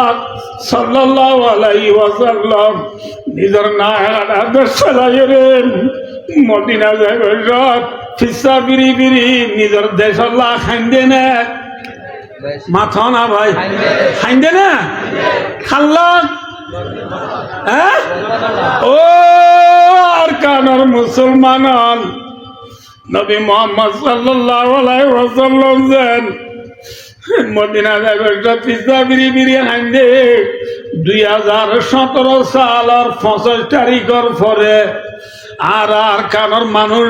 সাল্লাল্লাহু আলাইহি ওয়াসাল্লাম নিজের নাহারা দেশলাই রে মদিনা যাইবে সব ফিসা বিরি বিরি নিজের দেশ আল্লাহ খাইন্দে না মাথা না ভাই খাইন্দে না খাল্লা হ্যাঁ ও আর কানার মুসলমান নবী মুহাম্মদ সাল্লাল্লাহু আলাইহি ওয়াসাল্লাম যেন মদিনা যাইবে সব ফিসা বিরি বিরি খাইন্দে 2017 সালের 25 তারিখের পরে আর কানোর মানুষ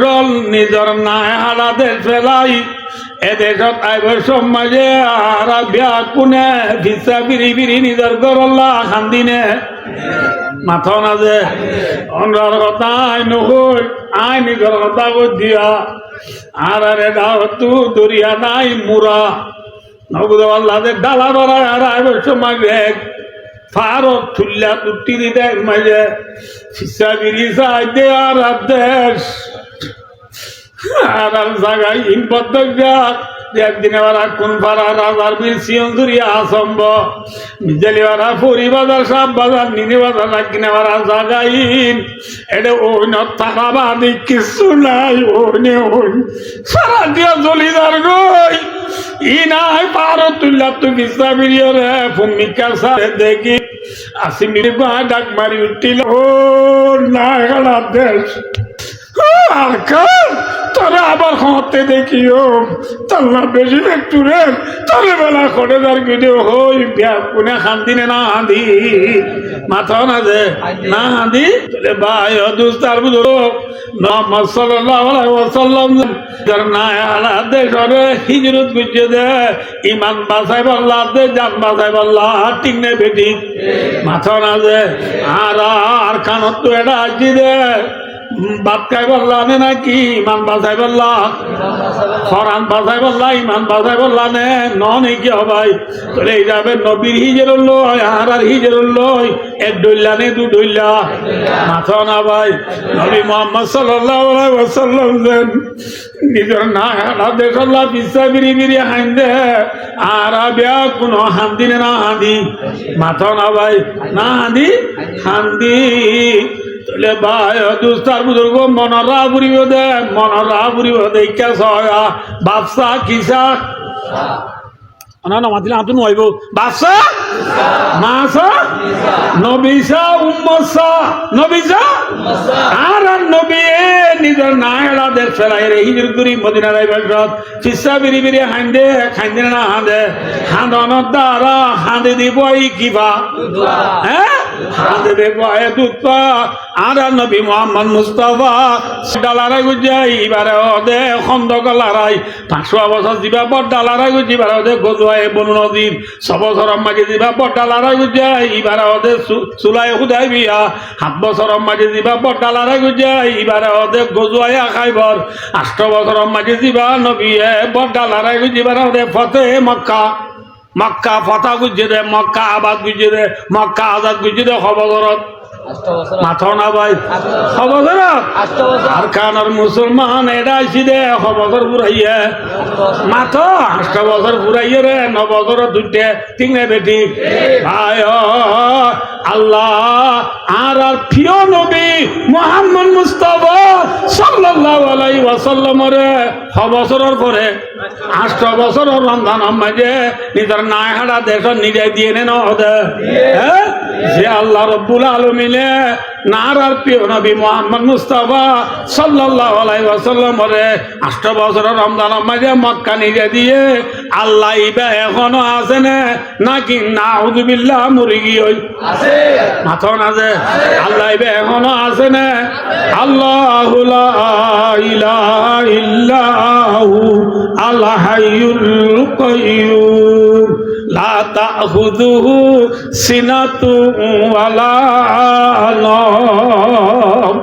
নিজের নাই হারাতে ফেলাই এদেশত আইব সমাজে আর বিয়া কোনে ভিসা বিরি বিরি নিজের গরল্লা খান্দিনে মাথা না যে অন্যার কথা আই নকই আই নিজের কথা দিয়া আর এটা তু দরিয়া নাই মুরা নবুদ আল্লাহ ডালা বাড়া আর আইব সমাজে ফারত থুল্লা তুটি দেয় মাঝে ফিসা বিরি যাই দে আর দেশ আর জায়গায় ইম্পদ একদিন এবার কোন পাড়া রাজার বীর সিয়ন্দুরিয়া আসম্ব বিজলি বাড়া ফুরি বাজার সাপ বাজার নিনি বাজার একদিন এবার জাগাইন এটা ওই নবাদি কিছু নাই ওই সারা দিয়া জলিদার গই ই নাই পারো তুল্লা তুই বিস্তা বিরিয় রে ভূমিকা সারে দেখি আসি মিলি ডাক মারি উঠিল ও না গেলা দেশ আর তোরা আবার হতে দেখিও তাল্লা বেশি একটু রে তোরে বেলা করে তার গিয়ে হই বিয়া কোনে খান্দিনে না হাঁদি মাথা না দে না হাঁদি তোলে ভাই দুস্তার বুঝো মুহাম্মদ সাল্লাল্লাহু আলাইহি ওয়াসাল্লাম যার না আলা দেশরে হিজরত করছে দে ঈমান বাঁচাই বল্লা দে জান বাঁচাই বল্লা ঠিক নে বেটি মাথা না দে আর কানত তো এটা আসি দে বাদ খাই বললা নে নাকি ইমান বাজাই বললা ফরান বাজাই বললা ইমান বাজাই বললা নে নন কি হবাই তোরে যাবে নবীর হিজের লই আর হিজের লই এক ডইলা নে দু ডইলা মাথা না ভাই নবী মুহাম্মদ সাল্লাল্লাহু আলাইহি ওয়াসাল্লাম দেন নিজের না হারা দেখলা বিসা বিরি বিরি হাইন্দে আর বিয়া কোনো হান্দিনে না হাঁদি মাথা না ভাই না হাঁদি হান্দি তোলে ভাই দুস্তার বুজুর্গ মনরা বুড়িব দে কেসয়া বাদশা কিসা না না মাতিলে আতুন হইব বাদশা মাসা নবিসা উম্মসা নবিসা আর নবী নিজের নায়লা দেশ ফেলাই রে হিজর করি মদিনা যাইবার সব ফিসা বিরি বিরি হাঁদে খাইন্দে না হাঁদে হাঁদনের দ্বারা হাঁদে দিব কিবা হ্যাঁ হাঁদে দেব দুধ আর নবী মুহাম্মদ মুস্তাফা ডালারাই গুজাই এবারে ওদে খন্দক লড়াই 500 বছর দিবা বড় ডালারাই গুজি এবারে ওদে গজুয়াই বনু নদীর 6 বছর মাঝে দিবা বড় ডালারাই গুজাই এবারে ওদে সুলাই হুদাই বিয়া 7 বছর মাঝে দিবা বড় ডালারাই গুজাই এবারে ওদে গজুয়াই খাইবর 8 বছর মাঝে দিবা নবী বড় ডালারাই গুজি এবারে ওদে ফতে মক্কা মক্কা ফতা গুজে দে মক্কা আবাদ গুজে দে মক্কা আজাদ গুজে দে খবরত মাথা না ভাই খবর আর কানার মুসলমান এটা আসি দে খবর পুরাইয়ে মাথা 8 বছর পুরাইয়ে রে 9 বছর দুটে ঠিক না বেটি ভাই আল্লাহ আর প্রিয় নবী মুহাম্মদ মুস্তাফা সাল্লাল্লাহু আলাইহি ওয়াসাল্লাম রে 6 বছরের পরে 8 বছরের রমজান মাঝে নিজের নাই হারা দেশ নিজে দিয়ে নেন হ্যাঁ যে আল্লাহ রব্বুল আলামিন নারার প্রিয় নবী মুহাম্মদ মুস্তাফা সাল্লাল্লাহু আলাইহি ওয়াসাল্লাম রে 8 বছরের রমজান মাঝে মক্কা নিজে দিয়ে আল্লাহ ইবা এখনো আছে নাকি নাউযুবিল্লাহ মুরগি হই আছে মাথা না যে আল্লাহ ইবা এখনো আছে না আল্লাহু লা ইলাহা ইল্লাহু আল হাইয়ুল কাইয়্যুম লা তাখুযুহু সিনাতুন ওয়ালা নাওম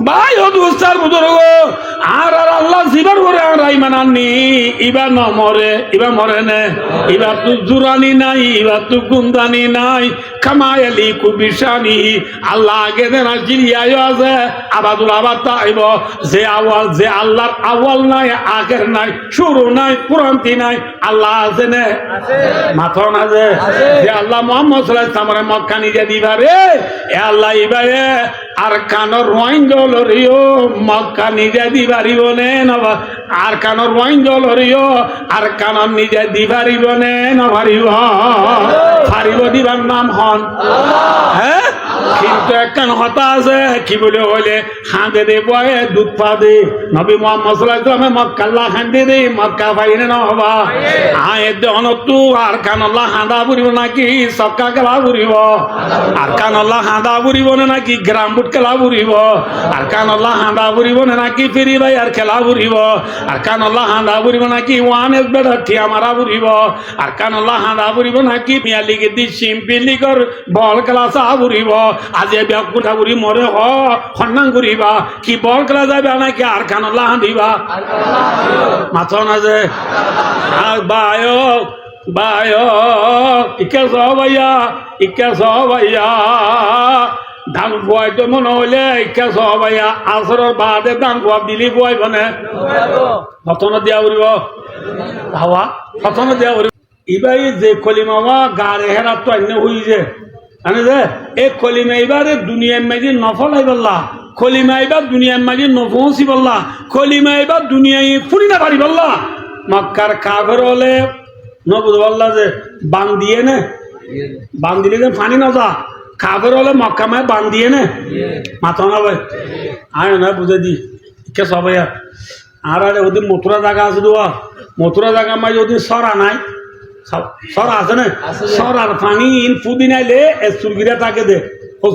ভাই ও দুস্তার বুজুর্গ আর আল্লাহ জীবন করে মানানি ইবা নমরে ইবা মরে নে ইবা তু জুরানি নাই ইবা তু গুন্দানি নাই কামায়ালি কুবিশানি আল্লাহ আগে দেন জিরিয়ায় আছে আবাদুল আবাদ তাইব যে আওয়াল যে আল্লাহর আওয়াল নাই আগের নাই শুরু নাই পুরান্তি নাই আল্লাহ আছে নে মাথা না যে আল্লাহ মুহাম্মদ সাল্লাল্লাহু আলাইহি ওয়াসাল্লাম মক্কা নিজে দিবারে এ আল্লাহ ইবারে আর কানর ওয়াইঞ্জল রিও মক্কা নিজে দিবারিব নে নবা আর কানর ওয়াইঞ্জল রিও আর কানর নিজে দিবারিব নে নবারিব ফারিব দিবার নাম হন হ্যাঁ কিন্তু একখান হতা আছে কি বলে হইলে হাঁদে দে বয়ে দুধ পা দে নবী মুহাম্মদ সাল্লাল্লাহু আলাইহি ওয়াসাল্লাম মক্কা আল্লাহ হাঁদে দে মক্কা পাইনে না হবা আয় দে অনতু আর কান আল্লাহ হাঁদা বুড়িব নাকি সক্কা খেলা বুড়িব আর কান আল্লাহ হাঁদা বুড়িব নাকি গ্রাম বুট খেলা বুড়িব আর কান আল্লাহ হাঁদা বুড়িব নাকি ফেরি ভাই আর খেলা বুড়িব আর কান আল্লাহ হাঁদা বুড়িব নাকি ওয়ান এক বেড়া ঠিয়া মারা বুড়িব আর কান আল্লাহ হাঁদা বুড়িব নাকি মিয়া লিগে দি সিম্পি লিগর বল খেলা চা বুড়িব আজি ব্যাকুঠা বুড়ি মরে হন্নাং করিবা কি বল খেলা যাবে নাকি আর কান আল্লাহ হাঁদিবা মাথা না যে আর বায় ইকে সবাইয়া ধান খুয়াই তো মনে হইলে ইকে সবাইয়া আসরের বাদে ধান খুয়া দিলি খুয়াই বনে হতনা দিয়া উড়িব হাওয়া হতনা দিয়া উড়িব ইবাই যে কলিমাওয়া গারে হেরা তো অন্য হই যে জানে যে এই কলিমা এবারে দুনিয়ার মাঝে নফলাই বললা কলিমা এবার দুনিয়ার মাঝে নফসি বললা কলিমা এবার দুনিয়ায় ফুরি না পারি বললা মক্কার কাফের হলে নবুদ বললা যে বান দিয়ে নে বান দিলে যে পানি না যা কাফের হলে মক্কা মায় বান দিয়ে নে মাথা না ভাই আয় না বুঝে দি কে সবাই আর ওদের মথুরা জায়গা আছে দোয়া মথুরা জায়গা মাঝে ওদের সরা নাই সরা আছে না সরার পানি ইন ফুদিন আইলে সুরগিরা তাকে দে ও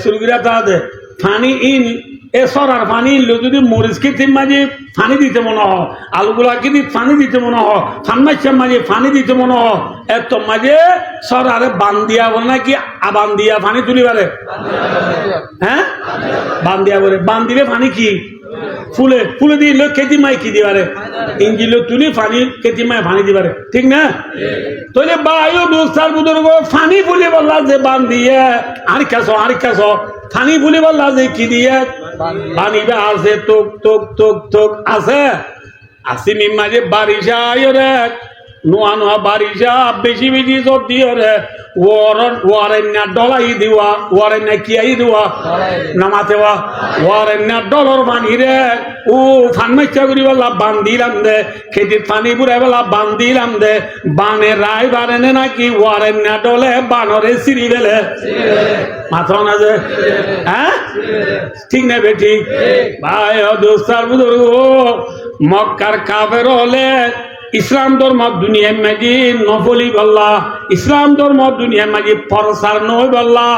সুরগিরা তা দে পানি ইন এ সরার পানি যদি মরিচ খেতে মাঝে পানি দিতে মনে হয় আলুগুলা কি পানি দিতে মনে হয় ফান্নাইছেন মাঝে পানি দিতে মনে হয় এত মাঝে সরারে বান দিয়া বলে নাকি আবান দিয়া পানি তুলিবারে হ্যাঁ বান দিয়া বলে বান দিলে পানি কি ফুলে দিয়ে লোক খেতি মাই কি দিবারে ইঞ্জিল তুলি পানি খেতি মায় পানি দিবারে ঠিক না তাহলে বায়ু দোস্তার বুজুর্গ পানি ফুলে বললা যে বান দিয়ে আর কাছ পানি ফুলে বললা যে কি দিয়ে পানি আছে তোক তোক তোক তোক আছে আসিমি মাঝে বারিশা রে নোয়া বারিশা বেশি জোর দিয়ে রে ওয়ারেন্না ডলাই দিওয়া ওয়ারেন্না কিয়াই দিওয়া নামাতেওয়া ওয়ারেন্না ডলর পানি রে ও ফানমাইচা করি বলা বান দিলাম দে খেতির পানি বুড়াই বলা বান দিলাম দে বানে রায় বারেনে নাকি ওয়ারেন্না ডলে বানরে সিঁড়ি বেলে মাথা না যে হ্যাঁ ঠিক না বে ঠিক ভাই দোস্তার বুজুর্গ মক্কার কাফের হলে ইসলাম ধর্ম দুনিয়ার মাঝে নফলি বললা ইসলাম ধর্ম দুনিয়ার মাঝে প্রসার নয় বললা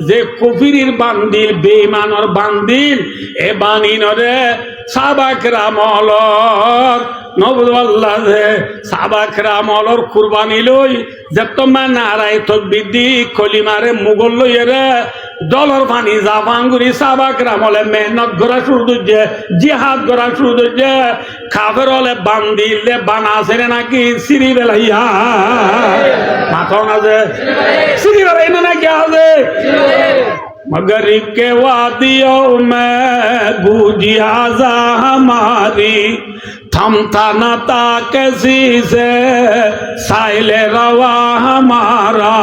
যে কফিরির বান্দিল বেঈমানর বান্দিল এ বানিনরে সাহাবায়ে আমলর নবুল্লাহ যে সাহাবায়ে আমলর কুরবানি লই যে তোমার নারায় তাকবীর দি কলিমারে মুগল লইরে ডলার পানি জাবাঙ্গুরি সাহাবায়ে আমলে মেহনত করা শুরু দিছে জিহাদ করা শুরু দিছে কাফের হলে বান্দিলে বানাছে নাকি সিঁড়ি বেলাইয়া মাথা না যে সিঁড়ি বেলাই না নাকি আছে मगरिब के वादियों में गूंजी आजा हमारी थमता न था किसी से साइल रवा हमारा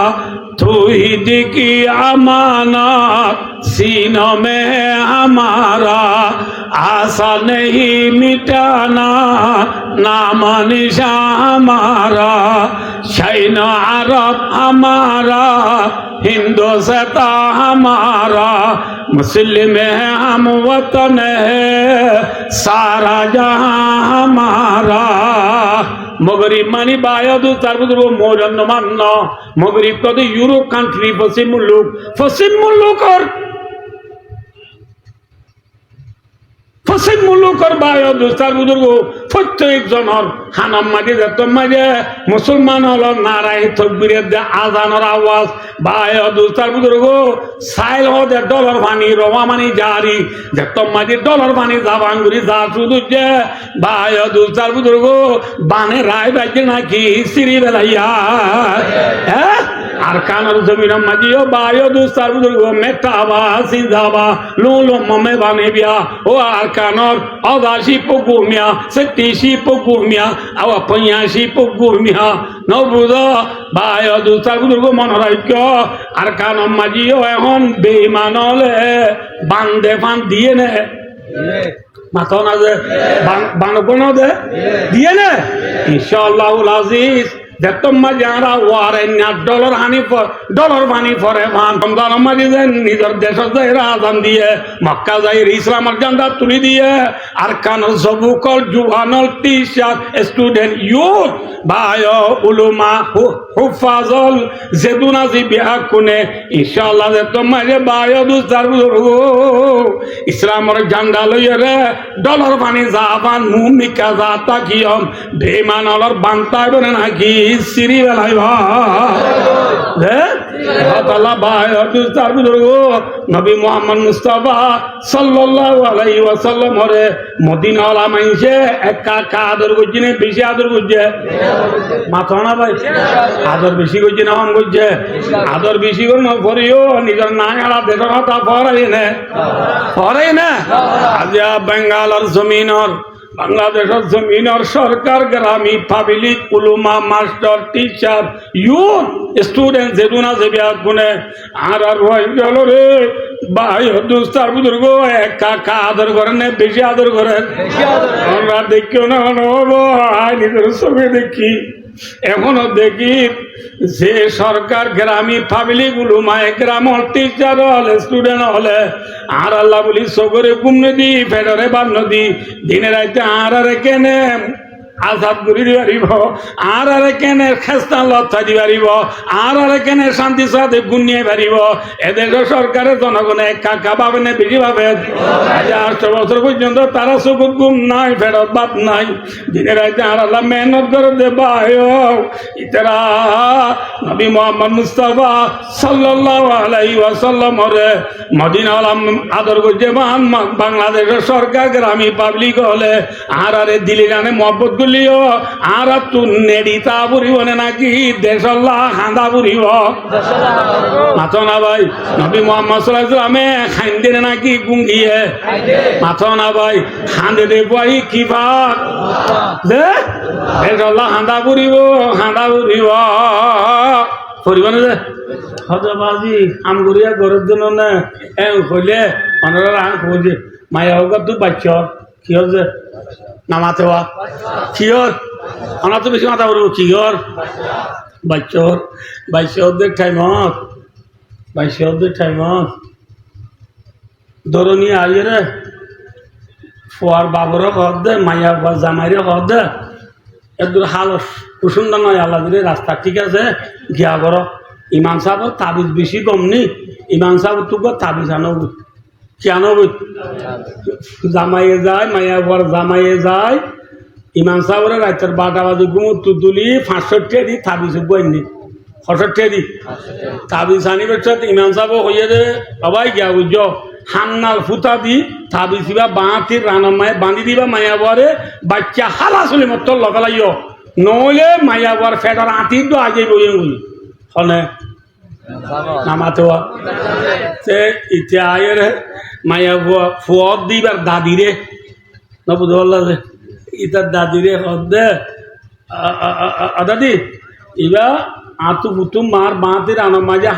तू ही की अमानत सीनों में हमारा आशा नहीं मिटाना नाम निशा हमारा शैन अरब हमारा हिंदुस्ता हमारा मुस्लिम है हम वतन है सारा जहां हमारा मगरिब मानी बायद तारबुदुर मोरन मान्न मगरिब कद यूरोप कांट्री पश्चिम मुल्क और बायद तारबुदुर प्रत्येक जनर হানাম মাঝে যত মাঝে মুসলমান হলো নারায় তকবীরের দে আজানের আওয়াজ ভাই দুস্তার বুজুর্গ সাইল হদে ডলার পানি রওয়া মানি জারি যত মাঝে ডলার পানি জাবাঙ্গুরি যা শুধু যে ভাই দুস্তার বুজুর্গ বানে রায় বাজে নাকি সিঁড়ি বেলাইয়া হ্যাঁ আর কানার জমির মাঝিও বায়ো দুস্তার বুজুর্গ মেটাবা সিজাবা লুলো মমে বানে বিয়া ও আর কানর অদাশি পুকুমিয়া সতীশি পুকুমিয়া আওয়া পঁয়াশি পুকুমিয়া নবুদ বায়ো দুস্তার বুজুর্গ মনোরাজ্য আর কানর মাঝিও এখন বেইমান হলে বান্দে ফান দিয়ে নে মাথা না যে বানপন দে দিয়ে নে ইনশাআল্লাহুল আজিজ দেখতাম মাঝে আমরা ওয়ারে না ডলার হানি ডলার বানি পরে ভান রমজান মাঝে যে নিজের দেশের যাই আজান দিয়ে মক্কা যাই ইসলামের ঝান্ডা তুলি দিয়ে আর কানর সবুকল জুয়ানল টিচার স্টুডেন্ট ইউথ ভাই উলুমা হুফাজল জেদুনা জি বিয়া কোনে ইনশাআল্লাহ দেখতাম মাঝে ভাই দুস্তার বুজুর্গ ইসলামের ঝান্ডা লইয়ে রে ডলার বানি যাবান মুমিকা যা তাকিয়ম বেমানলর বান্তাই বনে নাকি সিরি বেলাইবা নবী মুহাম্মদ মুস্তাফা সাল্লাল্লাহু আলাইহি ওয়াসাল্লাম রে মদিনা ওয়ালা মাইনসে একা আদর করছিনে বেশি আদর করছে মাথা না ভাই আদর বেশি করছে না কম করছে আদর বেশি করে না করিও নিজের নাঙাড়া দেশের কথা ফরাই না আজ বেঙ্গালোর জমিনর বাংলাদেশের জমিনের সরকার গ্রামী পাবলিক উলুমা মাস্টার টিচার ইউথ স্টুডেন্ট যেদুনা যেবিয়া গুনে আর রয়ে গেল রে ভাই দুস্তার বুজুর্গ একা আদর করেন না বেশি আদর করেন আমরা দেখিও না নিজের চোখে দেখি এখনো দেখি যে সরকার গ্রামী পাবলিক উলুমায় গ্রাম টিচার হলে স্টুডেন্ট হলে আর আল্লাহ বলি সগরে ঘুম নদী ফেডরে বান নদী দিনে রাইতে আর কেনে আজাদ করে দিবারিব আর কেনে খেস্তান লতা দিবারিব আর কেনে শান্তি সাথে গুনিয়ে পারিব এদেশের সরকারের জনগণে কাকা পাবে না বেশি পাবে 8 বছর পর্যন্ত তারা চকুর ঘুম নাই ফেরত বাদ নাই দিনে রাইতে আর আল্লাহ মেহনত করে দে ভাই ইতারা নবী মুহাম্মদ মুস্তাফা সাল্লাল্লাহু আলাইহি ওয়াসাল্লাম রে মদিনা আলম আদর করছে বাংলাদেশের সরকার গ্রামী পাবলিক হলে আর দিলি গানে মহব্বত গুলিও আর তু নেড়িতা বুড়িব নাকি দেশল্লা হাঁদা বুড়িব মাথো না ভাই নবী মুহাম্মদ সাল্লাল্লাহু আলাইহি ওয়াসাল্লামে খাইন্দে নাকি গুঙ্গিয়ে মাথো না ভাই হাঁদে দে বই কি ভাগ দে দেশল্লা হাঁদা বুড়িব করিব না যে হজবাজি আমগুড়িয়া গরের জন্য না কইলে অনারা কইছে মায়া হোক তুই বাচ্চ কি হচ্ছে নামাতে হওয়া কিয়র আমরা তো বেশি মাথা করবো কিয়র বাইশদের টাইমত ধরো নিয়ে আইয়ে রে ফোয়ার বাবরও হদ দে মাইয়া জামাইরে হদ দে এদূর হাল কুসুন্দর নয় আল্লাহ দিলে রাস্তা ঠিক আছে গিয়া করো ইমাম সাহেব তাবিজ বেশি কম নি ইমাম সাহেব তোকে তাবিজ আনো কেন জামাইয়ে যায় মাইয়া বর জামাইয়ে যায় ইমাম সাহেবের রাতের 12টা বাজে ঘুমু তুলি 65 দি তাবিজ বইনি 65 দি তাবিজ আনিবার সাথে ইমাম সাহেব হইয়ে দে সবাই গিয়া বুঝ হান্নাল ফুতা দি তাবিজ দিবা বাঁতির রানার মায়ে বাঁধি দিবা মাইয়া বরে বাচ্চা হালা চলি মত লগালাইও নহলে মাইয়া বর ফেটার আঁতি তো আগে বইয়ে বলি হলে নামাতে সে ইতিয়া আয়ের মাইয়া ফুয়ত দিবার দাদিরে না বুঝতে পারলা যে ইতার দাদিরে হদে দাদি ইবা আঁতু পুতু মার বাঁতির আনার মাঝে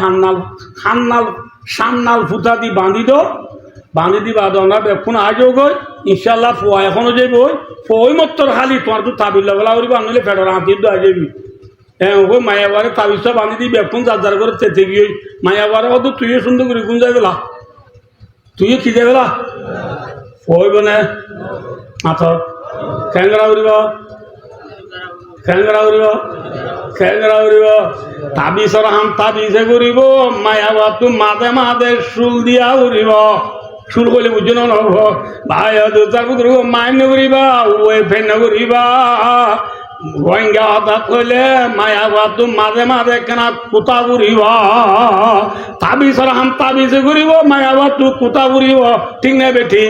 সান্নাল ফুতা দি বাঁধি দিবা দোনা বেক্ষণ আজও গই ইনশাল্লাহ ফুয়া এখনো যাইব ফুই মত্তর খালি তোমার তো তাবিল লাগলা করি বাংলে ফেটার আঁতির তো আইবি হ্যাঁ ওই মায়াবারে তাবিজটা বাঁধি দিবি বেক্ষণ যার করে চেতে গিয়ে মায়াবারে হতো তুইও সুন্দর করি কোন যাইবেলা তুইও কি যাইবেলা ফুইব না মাথর খ্যাংরা উড়িব তাবিজর হাম তাবিজে করিব মায়াবা তো মাঝে চুল দিয়া উড়িব চুল করলে বুঝছো না নহব ভাই তার পুত্র মাইন করিবা ওই ফেন করিবা রোহিঙ্গা হঠাৎ হইলে মায়াবাদু মাঝে মাঝে কেনা কুতা বুড়িব তাবিজ রাম তাবিজে ঘুরিব মায়াবাদু কুতা বুড়িব ঠিক না বেঠি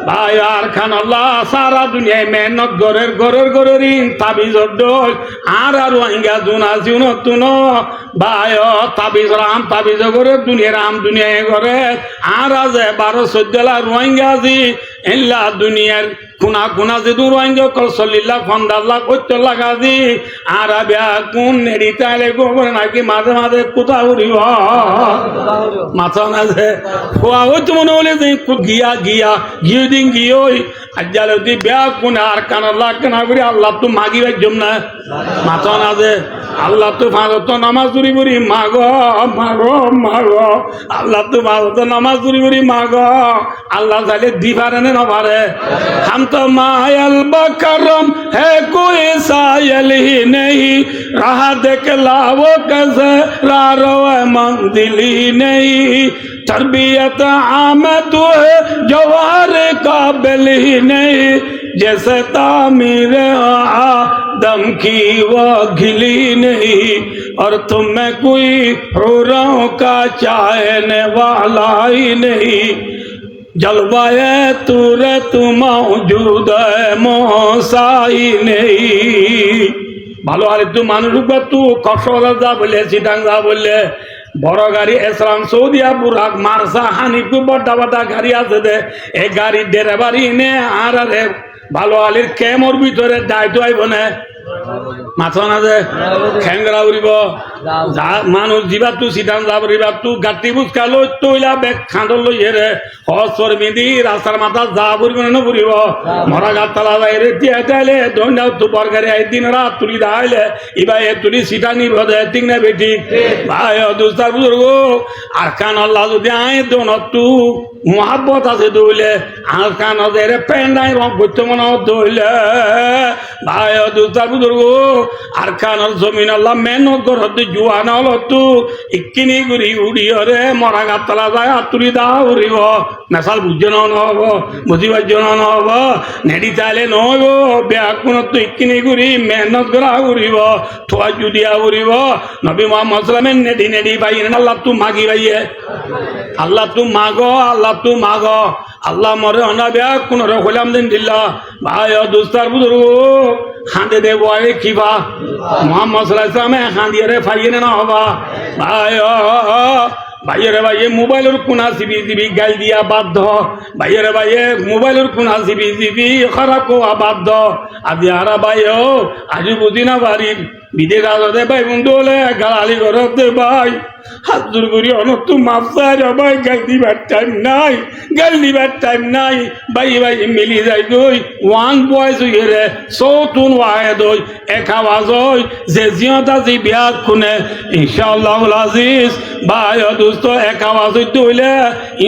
ভাই আর খান আল্লাহ সারা দুনিয়ায় মেহনত গরের তাবিজ আর রোহিঙ্গা জুন আসিউন তুন ভাই তাবিজ রাম তাবিজ করে দুনিয়ার আম দুনিয়ায় করে আর আছে 12-14 লাখ রোহিঙ্গা আছি এল্লা দুনিয়ার কুনা কুনা যে দূর রোহিঙ্গা কল 40 লাখ 50 লাখ 70 লাখ আছি আর আবিয়া কোন নেড়ি তাইলে গোবর নাকি মাঝে মাঝে কোথা উড়িব মাথা না যে খোয়া হইতো মনে হলে যে গিয়ে দিন গিয়ে আজ্জালে দি ব্যাগ কোন আর কান আল্লাহ কেনা করি আল্লাহ তো মাগিবার জন্য মাথা না যে আল্লাহ তো ফাঁদত নামাজ চুরি করি মাগ আল্লাহ তো ফাঁদত নামাজ চুরি করি মাগ আল্লাহ চাইলে দি পারে না পারে हम तो मायल बकरम है कोई सायल ही नहीं रहा देख लावो कैसे रारो मंदिल ही नहीं तरबियत आम तो है जवार काबिल ही नहीं जैसे तामीर आदम की वो घिली नहीं और तुम में कोई हुरों का चाहने वाला ही नहीं जलवाए तुरे तू मौजूद मोसाई नहीं ভালো আর একটু মানুষ তু কক্সবাজার যা বললে চিটাং যা বললে বড় গাড়ি এসরাম সৌদিয়া বুরাক মারসা হানিকু বড়া বড়া গাড়ি আছে দে এই গাড়ির ড্রাইভারি নে আর রে ভালো আলির কেমর ভিতরে দায়িত্ব আইব না মাথা না যে খেংরা উড়িব মানুষ যা তু সিটান যাব রিবা তু গাটি বুঝকা লই তৈলা বেগ খাঁদর লই হেরে হসর মিদি রাস্তার মাথা যা বুড়িব না বুড়িব মরা গাতলা যাই রে তিয়াইলে দন্ডাও তু বরগারে আই দিন রাত তুলি দাইলে ইবা এ তুলি সিটা নিব দে ঠিক না বেটি ভাই দুস্তার বুজুর্গ আর কান আল্লাহ যদি আই দোন তু মোহাব্বত আছে দইলে আর কান রে পেন্ডাই রং করতে মনে দইলে ভাই দুস্তার বুজুর্গ আর কানর জমিন আল্লাহ মেহনত করতে জুয়ান হলো তু ইকিনি গুড়ি উড়িও রে মরা গাতলা যায় আতুরি দা উড়িব নেশাল বুঝে নহব বুঝিবার জন্য নহব নেড়ি চাইলে নহব ব্যাগ কোন তো ইকিনি গুড়ি মেহনত করা উড়িব থোয়া জুদিয়া উড়িব নবী মোহাম্মদ সাল্লামের নেডি নেডি ভাই আল্লাহ তু মাগি ভাইয়ে আল্লাহ তু মাগো আল্লাহ তু মাগো আল্লাহ মরে অনা ব্যাগ কোন রে হইলাম দিন দিল্লা ভাই দুস্তার বুজুর্গ খাঁদে দে বয় কিবা মোহাম্মদ সাল্লাল্লাহু আলাইহি ওয়াসাল্লাম খাঁদিয়ে রে ফাইয়ে না হবা ভাই ভাইয়েরে ভাইয়ে মোবাইলের কোনা চিবি গাল দিয়া বাধ্য ভাইয়েরে ভাইয়ে মোবাইলের কোনা চিবি খারাপ কোয়া বাধ্য আজি আরা ভাই আজি বুঝি না বাড়ির বিদেশ আলাদে ভাই বন্ধু হলে গালালি করতে ভাই হাত জোর করি অনত মাফসার ভাই গাল দিবার টাইম নাই ভাই মিলি যাই দই ওয়ান বয়স হইয়ে রে সৌতুন ওয়াহে দই এক আওয়াজ হই যে জিয়তা জি বিয়া খুনে ইনশাআল্লাহুল আজিজ ভাই দোস্ত এক আওয়াজ হইতে হইলে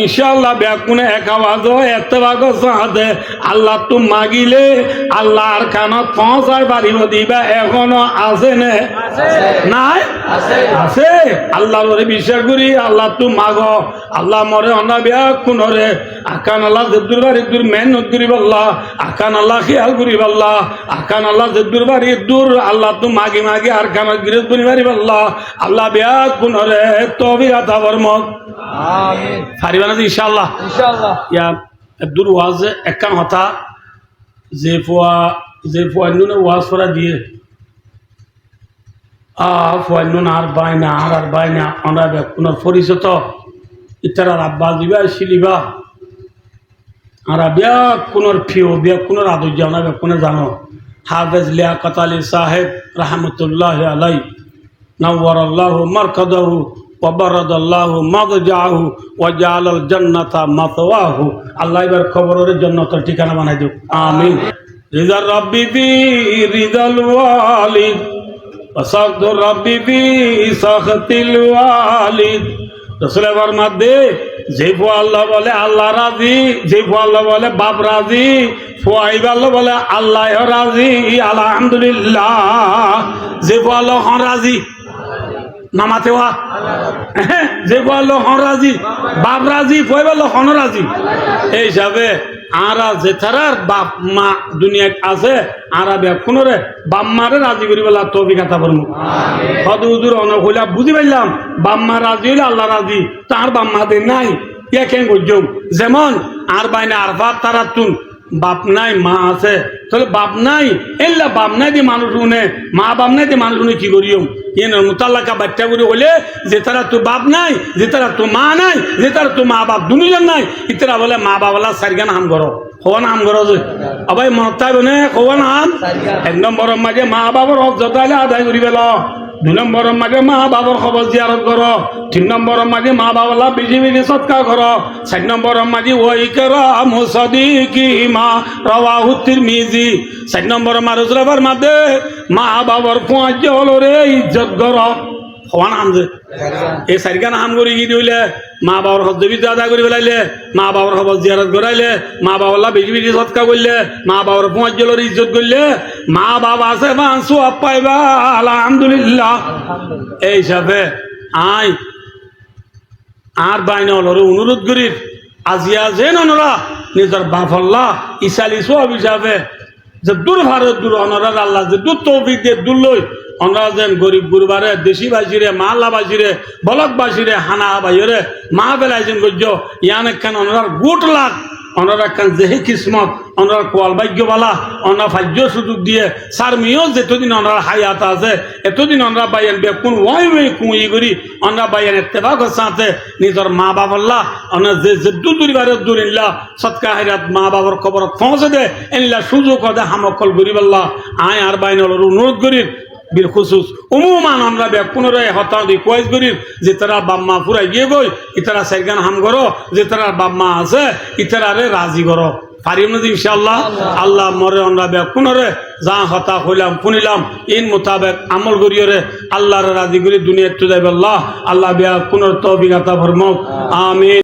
ইনশাআল্লাহ বিয়া খুনে এক আওয়াজ হয় এতবাগ সাথে আল্লাহ তু মাগিলে আল্লাহর কানত পৌঁছায় পারিব দিবা এখনো আছে নে নাই আছে আল্লাহ বিশ্বাস করি আল্লাহ তু মাগ আল্লাহ মরে অনা বিয়া কোনরে আকান আল্লাহ জেদুর বাড়ি দূর মেহনত করি বল্লাহ আকান আল্লাহ খেয়াল করি বল্লাহ আকান আল্লাহ জেদুর বাড়ি দূর আল্লাহ তু মাগি আর কান গিরত করি বাড়ি বল্লাহ আল্লাহ বিয়া কোনরে তৌফিক আতা ফরমাক আমিন পারিবা না ইনশাআল্লাহ ইয়া দূর ওয়াজ একান হতা যে ফুয়া নুনে ওয়াজ করা দিয়ে ফুয়ানুন আর বাইনা আমরা কোনার পরিচিত ইতারা রাব্বা দিবা শিলিবা আর বিয়া কোনার ফিও বিয়া কোনার আদর্য আমরা কোনে জানো হাফেজ লিয়াকত আলী সাহেব রহমতুল্লাহ আলাই নওয়ার আল্লাহ মারকাদাহু ওয়া বারাদাল্লাহু মাদজাহু ওয়া জাআলাল জান্নাতা মাতওয়াহু আল্লাহ এবার খবরের জান্নাতের ঠিকানা বানাই দিও আমিন রিজার রাব্বি বি রিজাল ওয়ালিদ وسخط ربي في سخط الوالد رسول ফরমাতে যে ফুয়া আল্লাহ বলে আল্লাহ রাজি যে ফুয়া আল্লাহ বলে বাপ রাজি ফুয়াইব আল্লাহ বলে আল্লাহ রাজি আলহামদুলিল্লাহ যে ফুয়া আল্লাহ হন রাজি নামাতে ওয়া যে ফুয়া আল্লাহ হন রাজি বাপ রাজি ফুয়াইব আল্লাহ হন রাজি এই হিসাবে আরা যেথারার বাপ মা দুনিয়াত আছে আরা বেকুনরে বাপ মারে রাজি করি বলা তৌফিক আতা করুন হদ হুজুর অনেক হইলা বুঝি পাইলাম বাপ মা রাজি হইলে আল্লাহ রাজি তার বাপ মাদের নাই ইয়া কেন করছো যেমন আর বাইনা আর বাপ তারা তুন বাপ নাই মা আছে তাহলে বাপ নাই এল্লা বাপ নাই দিয়ে মানুষ শুনে মা বাপ নাই দিয়ে মানুষ শুনে কি করিও ইয়ে মুতাল্লাকা বাচ্চা করে বলে যে তারা তো বাপ নাই যে তারা তো মা নাই যে তারা তো মা বাপ দুজন নাই ইতারা বলে মা বাবালা সারিগান হাম করো হওয়া নাম করো যে আবাই মনতাই বনে হওয়া নাম 1 নম্বর মাঝে মা বাবার হক যতাইলে আদায় করি পেল 2 নম্বর মাঝে মা বাবার খবর জিয়ারত করো 3 নম্বর মাঝে মা বাবালা বেশি বেশি সৎকার করো 4 নম্বর মাঝে ওই কেরাম সাদিকি মা রাওয়াহু তিরমিজি 4 নম্বর মারুজরাবার মাঝে মা বাবার পাঁচ হলরে ইজ্জত করো হওয়া নাম যে এই সারিগান হাম করে গিয়ে দিলে মা বাবার হজবি আদা করে বেলাইলে মা বাবার খবর জিয়ারত করাইলে মা বাবাল্লা বেশি বেশি সৎকার করলে মা বাবার পাঁচ জলের ইজ্জত করলে মা বাবা আছে বাঁচো পাইবা আলহামদুলিল্লাহ এই হিসাবে আই আর বাইনা হলরে অনুরোধ করি আজিয়া যেন ওনারা নিজের বাফল্লা ইসালি সব হিসাবে যে দূর ভারত দূর অনরার আল্লাহ যে দূর তৌফিক দিয়ে দূর লই অনরা যেন গরিব গুরবারে দেশি বাসিরে মাল্লা বাসিরে বলক বাসিরে হানা বাইরে মা বেলায় যেন গজ্য ইয়ান একখান অনরার গুট লাখ অনরা একখান যেহে কিসমত অনরার কোয়াল ভাগ্যবালা অনরা ভাগ্য সুযোগ দিয়ে সার মিও যেতদিন অনরার হায়াত আছে এতদিন অনরা বাইয়ান বেকুন ওয়াই ওই কুঁই করি অনরা বাইয়ান এত্তেফাক সাথে নিজের মা বাবাল্লা অনরা যে দূরিবারের দূর ইল্লা সৎকা হাইরাত মা বাবার খবরত পৌঁছে দে এনলা সুযোগ দে হামকল গরিবাল্লা আয় আর বাইনর অনুরোধ করি বিল খুসুস উমুমান আমরা পুনরায় হতাদি কোয়াইজ করির যে তারা বাম্মা ফুরাই গিয়ে গই ইতারা সাইগান হাম করো যে তারা বাম্মা আছে ইতারারে রাজি করো পারিম না ইনশাআল্লাহ আল্লাহ মরে আমরা পুনরে যা হতা হইলাম শুনিলাম ইন মোতাবেক আমল করিয়রে আল্লাহর রাজি করি দুনিয়া তো যাইবে আল্লাহ আল্লাহ বিয়া পুনর তৌফিক আতা ফরমাও আমিন।